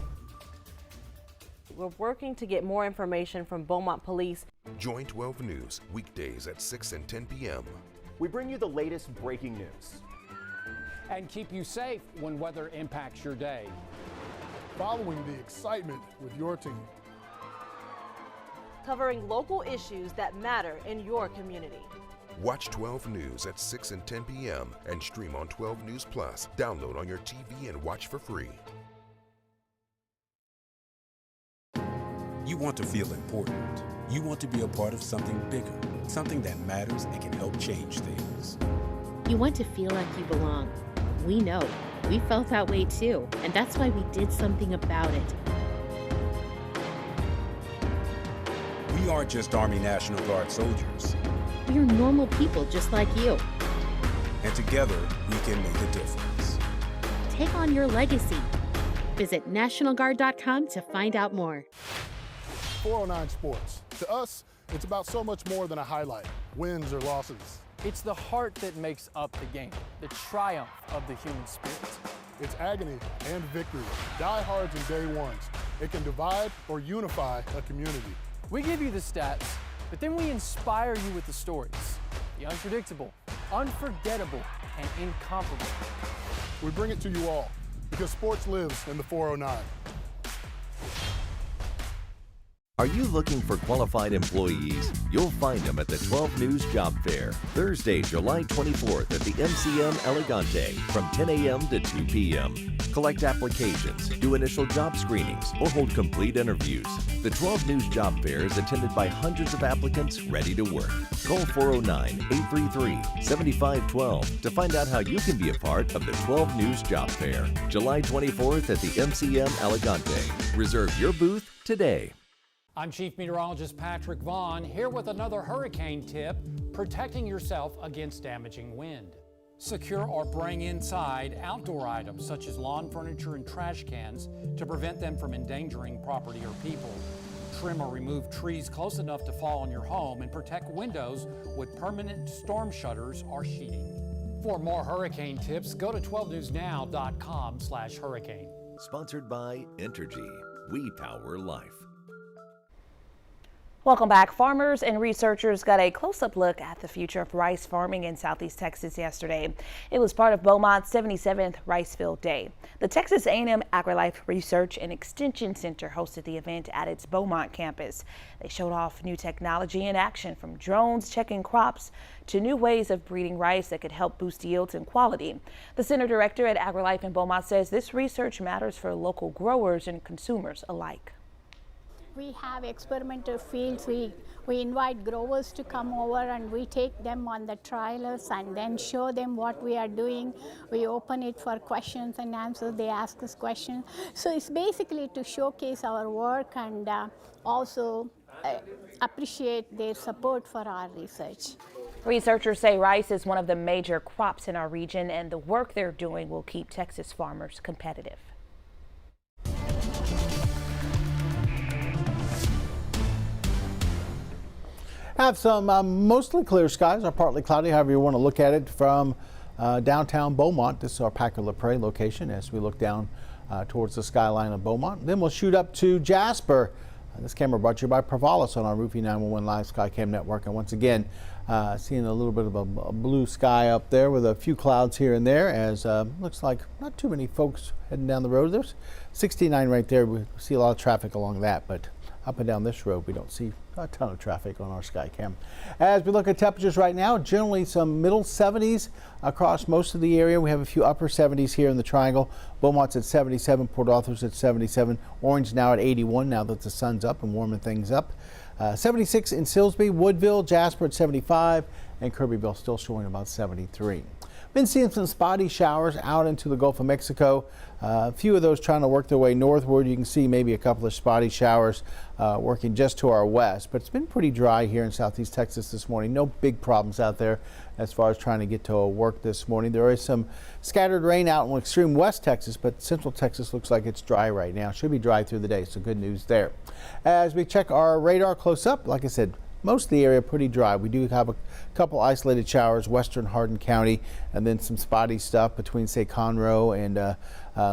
[SPEAKER 13] We're working to get more information from Beaumont Police.
[SPEAKER 14] Join 12 News weekdays at 6 and 10 p.m.
[SPEAKER 12] We bring you the latest breaking news.
[SPEAKER 17] And keep you safe when weather impacts your day.
[SPEAKER 16] Following the excitement with your team.
[SPEAKER 13] Covering local issues that matter in your community.
[SPEAKER 14] Watch 12 News at 6 and 10 p.m. and stream on 12 News Plus. Download on your TV and watch for free.
[SPEAKER 19] You want to feel important. You want to be a part of something bigger, something that matters and can help change things.
[SPEAKER 20] You want to feel like you belong. We know. We felt that way too, and that's why we did something about it.
[SPEAKER 19] We aren't just Army National Guard soldiers.
[SPEAKER 20] We are normal people just like you.
[SPEAKER 19] And together, we can make a difference.
[SPEAKER 20] Take on your legacy. Visit NationalGuard.com to find out more.
[SPEAKER 16] 409 Sports. To us, it's about so much more than a highlight, wins or losses.
[SPEAKER 21] It's the heart that makes up the game, the triumph of the human spirit.
[SPEAKER 16] It's agony and victory, diehards and day ones. It can divide or unify a community.
[SPEAKER 21] We give you the stats, but then we inspire you with the stories. The unpredictable, unforgettable, and incomparable.
[SPEAKER 16] We bring it to you all because sports lives in the 409.
[SPEAKER 15] Are you looking for qualified employees? You'll find them at the 12 News Job Fair, Thursday, July 24th at the MCM Elegante from 10 a.m. to 2 p.m. Collect applications, do initial job screenings, or hold complete interviews. The 12 News Job Fair is attended by hundreds of applicants ready to work. Call 409-833-7512 to find out how you can be a part of the 12 News Job Fair, July 24th at the MCM Elegante. Reserve your booth today.
[SPEAKER 17] I'm Chief Meteorologist Patrick Vaughn, here with another hurricane tip, protecting yourself against damaging wind. Secure or bring inside outdoor items such as lawn furniture and trash cans to prevent them from endangering property or people. Trim or remove trees close enough to fall on your home and protect windows with permanent storm shutters or sheeting. For more hurricane tips, go to 12newsnow.com/hurricane.
[SPEAKER 15] Sponsored by Entergy. We power life.
[SPEAKER 2] Welcome back. Farmers and researchers got a close-up look at the future of rice farming in Southeast Texas yesterday. It was part of Beaumont's 77th Rice Field Day. The Texas A&M AgriLife Research and Extension Center hosted the event at its Beaumont campus. They showed off new technology in action, from drones checking crops to new ways of breeding rice that could help boost yields and quality. The center director at AgriLife in Beaumont says this research matters for local growers and consumers alike.
[SPEAKER 26] We have experimental fields. We invite growers to come over and we take them on the trials and then show them what we are doing. We open it for questions and answers. They ask us questions. So it's basically to showcase our work and also appreciate their support for our research.
[SPEAKER 2] Researchers say rice is one of the major crops in our region, and the work they're doing will keep Texas farmers competitive.
[SPEAKER 3] Have some mostly clear skies or partly cloudy, however you want to look at it, from downtown Beaumont. This is our Packer LaPrade location as we look down towards the skyline of Beaumont. Then we'll shoot up to Jasper. This camera brought to you by Provalis on our Roofing 911 Live Skycam network. And once again, seeing a little bit of a blue sky up there with a few clouds here and there, as looks like not too many folks heading down the road. There's 69 right there. We see a lot of traffic along that, but up and down this road, we don't see a ton of traffic on our Skycam. As we look at temperatures right now, generally some middle 70s across most of the area. We have a few upper 70s here in the Triangle. Beaumont's at 77, Port Arthur's at 77, Orange now at 81 now that the sun's up and warming things up. 76 in Silsbee, Woodville, Jasper at 75, and Kirbyville still showing about 73. Been seeing some spotty showers out into the Gulf of Mexico. A few of those trying to work their way northward. You can see maybe a couple of spotty showers working just to our west, but it's been pretty dry here in southeast Texas this morning. No big problems out there as far as trying to get to work this morning. There is some scattered rain out in extreme west Texas, but central Texas looks like it's dry right now. Should be dry through the day, so good news there. As we check our radar close up, like I said, most of the area pretty dry. We do have a couple isolated showers, western Hardin County, and then some spotty stuff between, say, Conroe and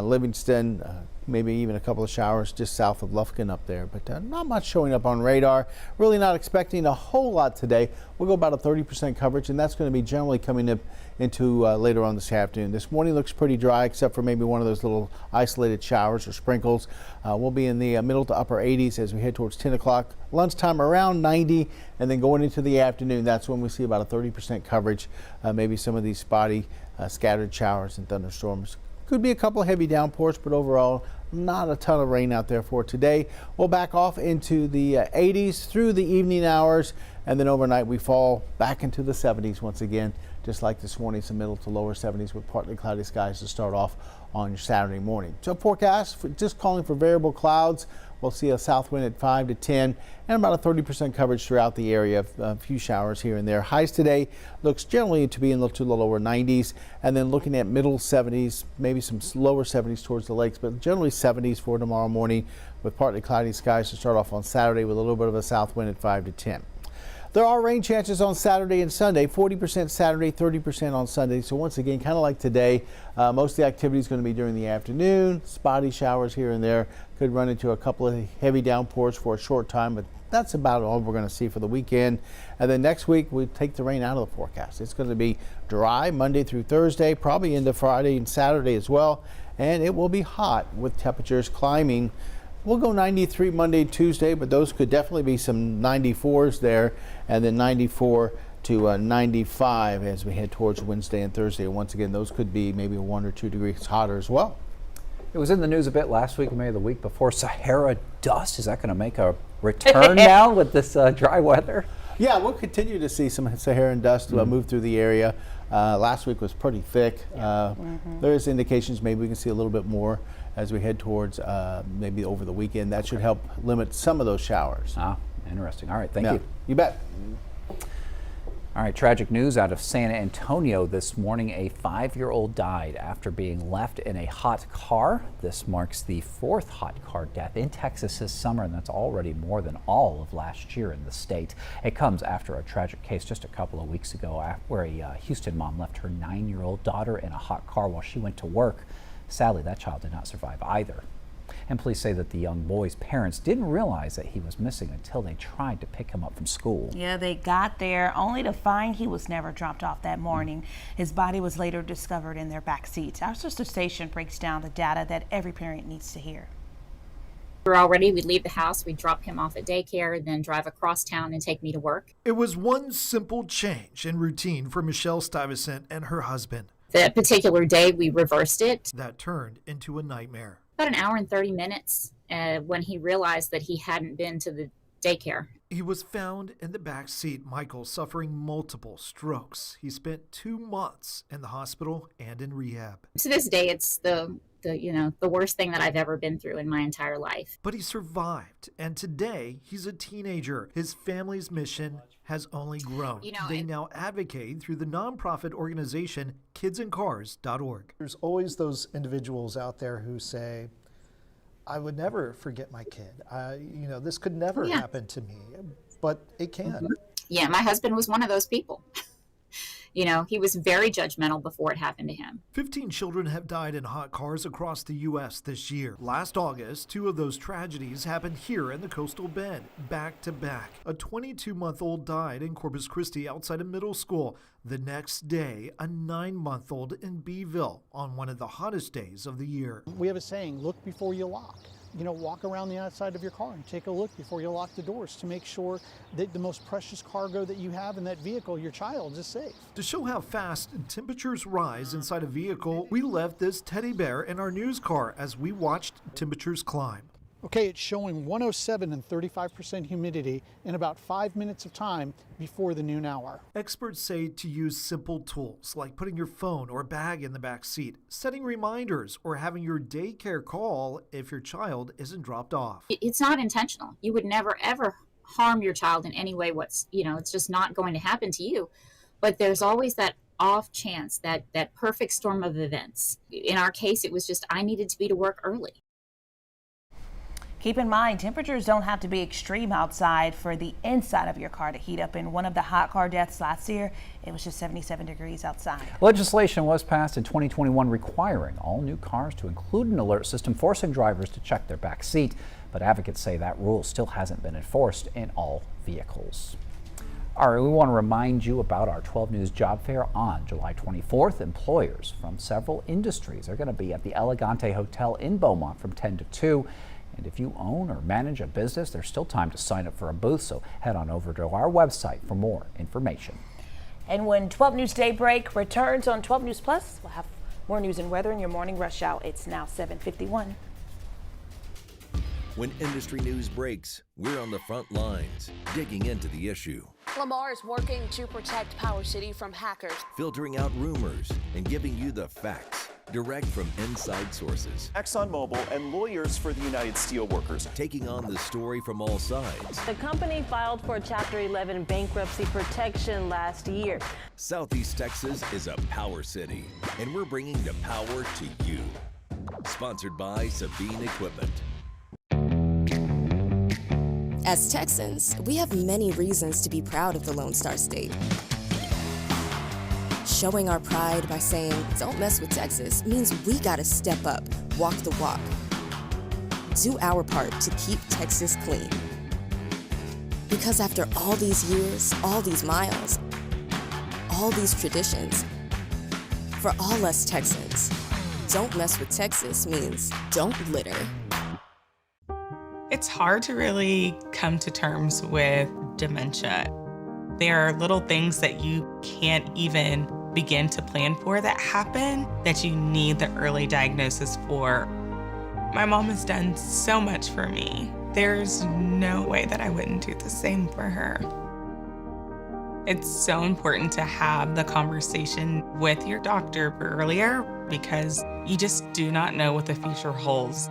[SPEAKER 3] Livingston, maybe even a couple of showers just south of Lufkin up there, but not much showing up on radar. Really not expecting a whole lot today. We'll go about a 30% coverage, and that's going to be generally coming up into later on this afternoon. This morning looks pretty dry, except for maybe one of those little isolated showers or sprinkles. We'll be in the middle to upper 80s as we head towards 10 o'clock. Lunchtime around 90, and then going into the afternoon, that's when we see about a 30% coverage. Maybe some of these spotty scattered showers and thunderstorms. Could be a couple of heavy downpours, but overall, not a ton of rain out there for today. We'll back off into the 80s through the evening hours, and then overnight we fall back into the 70s once again, just like this morning, some middle to lower 70s with partly cloudy skies to start off on your Saturday morning. So forecast, just calling for variable clouds. We'll see a south wind at 5 to 10 and about a 30% coverage throughout the area. A few showers here and there. Highs today looks generally to be in the lower 90s, and then looking at middle 70s, maybe some lower 70s towards the lakes, but generally 70s for tomorrow morning with partly cloudy skies to start off on Saturday with a little bit of a south wind at 5 to 10. There are rain chances on Saturday and Sunday, 40% Saturday, 30% on Sunday. So once again, kind of like today, most of the activity is going to be during the afternoon. Spotty showers here and there. Could run into a couple of heavy downpours for a short time, but that's about all we're going to see for the weekend. And then next week, we take the rain out of the forecast. It's going to be dry Monday through Thursday, probably into Friday and Saturday as well. And it will be hot with temperatures climbing. We'll go 93 Monday, Tuesday, but those could definitely be some 94s there, and then 94 to 95 as we head towards Wednesday and Thursday. Once again, those could be maybe 1 or 2 degrees hotter as well.
[SPEAKER 1] It was in the news a bit last week, maybe the week before. Sahara dust, is that going to make a return now with this dry weather?
[SPEAKER 3] Yeah, we'll continue to see some Saharan dust move through the area. Last week was pretty thick. There's indications maybe we can see a little bit more as we head towards maybe over the weekend. That should help limit some of those showers.
[SPEAKER 1] Ah, interesting. All right, thank you.
[SPEAKER 3] You bet.
[SPEAKER 1] All right, tragic news out of San Antonio this morning. A 5-year-old died after being left in a hot car. This marks the 4th hot car death in Texas this summer, and that's already more than all of last year in the state. It comes after a tragic case just a couple of weeks ago where a Houston mom left her 9-year-old daughter in a hot car while she went to work. Sadly, that child did not survive either. And police say that the young boy's parents didn't realize that he was missing until they tried to pick him up from school.
[SPEAKER 2] Yeah, they got there only to find he was never dropped off that morning. His body was later discovered in their back seats. Our sister station breaks down the data that every parent needs to hear.
[SPEAKER 4] We'd leave the house, we'd drop him off at daycare, then drive across town and take me to work.
[SPEAKER 6] It was one simple change in routine for Michelle Stuyvesant and her husband.
[SPEAKER 4] That particular day, we reversed it.
[SPEAKER 6] That turned into a nightmare.
[SPEAKER 4] About an hour and 30 minutes when he realized that he hadn't been to the daycare.
[SPEAKER 6] He was found in the back seat, Michael, suffering multiple strokes. He spent 2 months in the hospital and in rehab.
[SPEAKER 4] To this day, it's the worst thing that I've ever been through in my entire life.
[SPEAKER 6] But he survived, and today he's a teenager. His family's mission has only grown. They now advocate through the nonprofit organization kidsincars.org.
[SPEAKER 8] There's always those individuals out there who say, I would never forget my kid. This could never happen to me, but it can.
[SPEAKER 4] Yeah, my husband was one of those people. You know, he was very judgmental before it happened to him.
[SPEAKER 6] 15 children have died in hot cars across the U.S. this year. Last August, 2 of those tragedies happened here in the Coastal Bend, back to back. A 22-month-old died in Corpus Christi outside a middle school. The next day, a 9-month-old in Beeville on one of the hottest days of the year.
[SPEAKER 7] We have a saying, look before you lock. You know, walk around the outside of your car and take a look before you lock the doors to make sure that the most precious cargo that you have in that vehicle, your child, is safe.
[SPEAKER 6] To show how fast temperatures rise inside a vehicle, we left this teddy bear in our news car as we watched temperatures climb.
[SPEAKER 7] Okay, it's showing 107 and 35% humidity in about 5 minutes of time before the noon hour.
[SPEAKER 6] Experts say to use simple tools like putting your phone or bag in the back seat, setting reminders, or having your daycare call if your child isn't dropped off.
[SPEAKER 4] It's not intentional. You would never, ever harm your child in any way. It's just not going to happen to you. But there's always that off chance, that perfect storm of events. In our case, it was just I needed to be to work early.
[SPEAKER 2] Keep in mind, temperatures don't have to be extreme outside for the inside of your car to heat up. In one of the hot car deaths last year, it was just 77 degrees outside.
[SPEAKER 1] Legislation was passed in 2021 requiring all new cars to include an alert system forcing drivers to check their back seat. But advocates say that rule still hasn't been enforced in all vehicles. All right, we want to remind you about our 12 News Job Fair on July 24th. Employers from several industries are going to be at the Elegante Hotel in Beaumont from 10 to 2. And if you own or manage a business, there's still time to sign up for a booth, so head on over to our website for more information.
[SPEAKER 2] And when 12 News Daybreak returns on 12 News Plus, we'll have more news and weather in your morning rush hour. It's now 7:51.
[SPEAKER 15] When industry news breaks, we're on the front lines, digging into the issue,
[SPEAKER 5] Lamar is working to protect Power City from hackers,
[SPEAKER 15] filtering out rumors, and giving you the facts direct from inside sources.
[SPEAKER 12] ExxonMobil and lawyers for the United Steelworkers
[SPEAKER 15] taking on the story from all sides.
[SPEAKER 13] The company filed for Chapter 11 bankruptcy protection last year.
[SPEAKER 15] Southeast Texas is a power city, and we're bringing the power to you. Sponsored by Sabine Equipment.
[SPEAKER 9] As Texans, we have many reasons to be proud of the Lone Star State. Showing our pride by saying, don't mess with Texas, means we gotta step up, walk the walk. Do our part to keep Texas clean. Because after all these years, all these miles, all these traditions, for all us Texans, don't mess with Texas means don't litter.
[SPEAKER 18] It's hard to really come to terms with dementia. There are little things that you can't even begin to plan for that happen that you need the early diagnosis for. My mom has done so much for me. There's no way that I wouldn't do the same for her. It's so important to have the conversation with your doctor earlier because you just do not know what the future holds.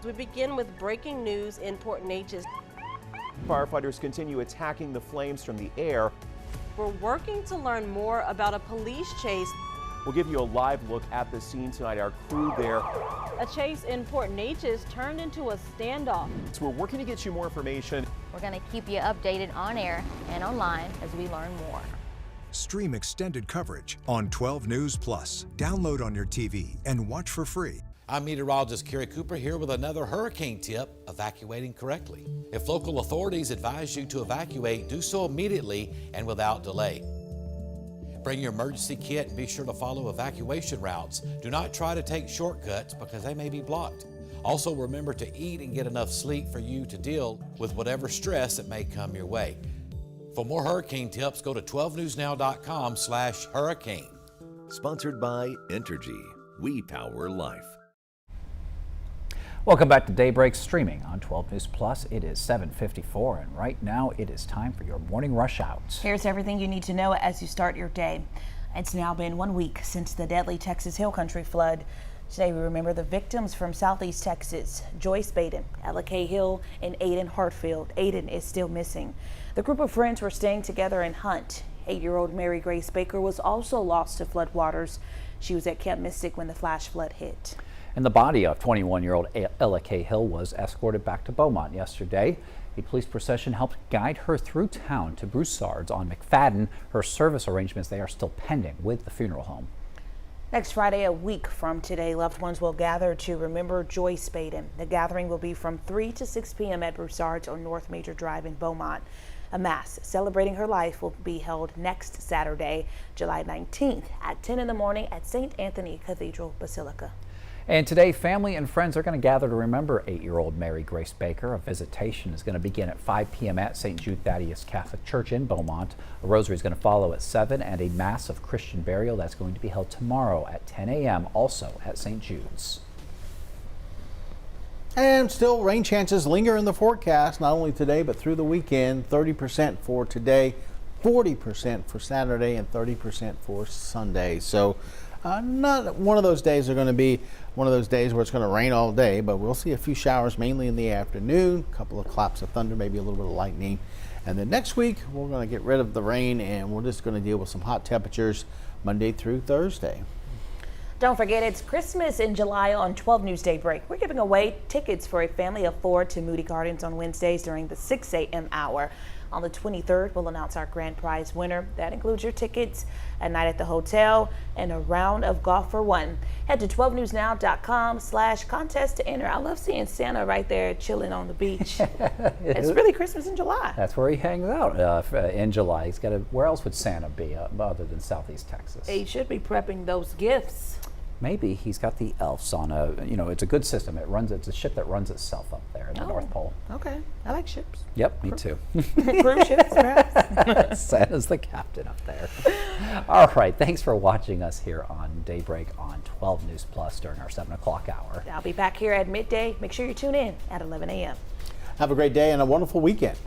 [SPEAKER 13] We begin with breaking news in Port Neches.
[SPEAKER 12] Firefighters continue attacking the flames from the air.
[SPEAKER 13] We're working to learn more about a police chase.
[SPEAKER 12] We'll give you a live look at the scene tonight. Our crew there.
[SPEAKER 13] A chase in Port Neches turned into a standoff.
[SPEAKER 12] So we're working to get you more information.
[SPEAKER 22] We're going to keep you updated on air and online as we learn more.
[SPEAKER 14] Stream extended coverage on 12 News Plus. Download on your TV and watch for free.
[SPEAKER 23] I'm meteorologist Kerry Cooper here with another hurricane tip, evacuating correctly. If local authorities advise you to evacuate, do so immediately and without delay. Bring your emergency kit and be sure to follow evacuation routes. Do not try to take shortcuts because they may be blocked. Also remember to eat and get enough sleep for you to deal with whatever stress that may come your way. For more hurricane tips, go to 12newsnow.com/hurricane.
[SPEAKER 15] Sponsored by Entergy. We power life.
[SPEAKER 1] Welcome back to Daybreak, streaming on 12 News Plus. It is 7:54, and right now it is time for your morning rush out.
[SPEAKER 2] Here's everything you need to know as you start your day. It's now been 1 week since the deadly Texas Hill Country flood. Today we remember the victims from Southeast Texas, Joyce Baden, Ella Cahill, and Aiden Hartfield. Aiden is still missing. The group of friends were staying together in Hunt. 8-year-old Mary Grace Baker was also lost to flood waters. She was at Camp Mystic when the flash flood hit.
[SPEAKER 1] And the body of 21-year-old Ella Cahill was escorted back to Beaumont yesterday. A police procession helped guide her through town to Broussard's on McFadden. Her service arrangements, they are still pending with the funeral home.
[SPEAKER 2] Next Friday, a week from today, loved ones will gather to remember Joyce Baden. The gathering will be from 3 to 6 p.m. at Broussard's on North Major Drive in Beaumont. A mass celebrating her life will be held next Saturday, July 19th at 10 in the morning at St. Anthony Cathedral Basilica.
[SPEAKER 1] And today, family and friends are going to gather to remember 8-year-old Mary Grace Baker. A visitation is going to begin at 5 p.m. at St. Jude Thaddeus Catholic Church in Beaumont. A rosary is going to follow at 7, and a mass of Christian burial that's going to be held tomorrow at 10 a.m. also at St. Jude's.
[SPEAKER 3] And still, rain chances linger in the forecast, not only today but through the weekend. 30% for today, 40% for Saturday, and 30% for Sunday. So not one of those days are going to be one of those days where it's going to rain all day, but we'll see a few showers mainly in the afternoon, a couple of claps of thunder, maybe a little bit of lightning. And then next week, we're going to get rid of the rain and we're just going to deal with some hot temperatures Monday through Thursday.
[SPEAKER 2] Don't forget, it's Christmas in July on 12 News Daybreak. We're giving away tickets for a family of 4 to Moody Gardens on Wednesdays during the 6 a.m. hour. On the 23rd, we'll announce our grand prize winner. That includes your tickets, a night at the hotel, and a round of golf for one. Head to 12newsnow.com/contest to enter. I love seeing Santa right there chilling on the beach. It's really Christmas in July.
[SPEAKER 1] That's where he hangs out in July. He's got to. Where else would Santa be other than Southeast Texas?
[SPEAKER 2] He should be prepping those gifts.
[SPEAKER 1] Maybe he's got the elves on a, it's a good system. It's a ship that runs itself up there at the North Pole.
[SPEAKER 2] Okay, I like ships.
[SPEAKER 1] Yep, me too.
[SPEAKER 2] Cruise ships, perhaps.
[SPEAKER 1] Santa's the captain up there. All right, thanks for watching us here on Daybreak on 12 News Plus during our 7 o'clock hour.
[SPEAKER 2] I'll be back here at midday. Make sure you tune in at 11 a.m.
[SPEAKER 3] Have a great day and a wonderful weekend.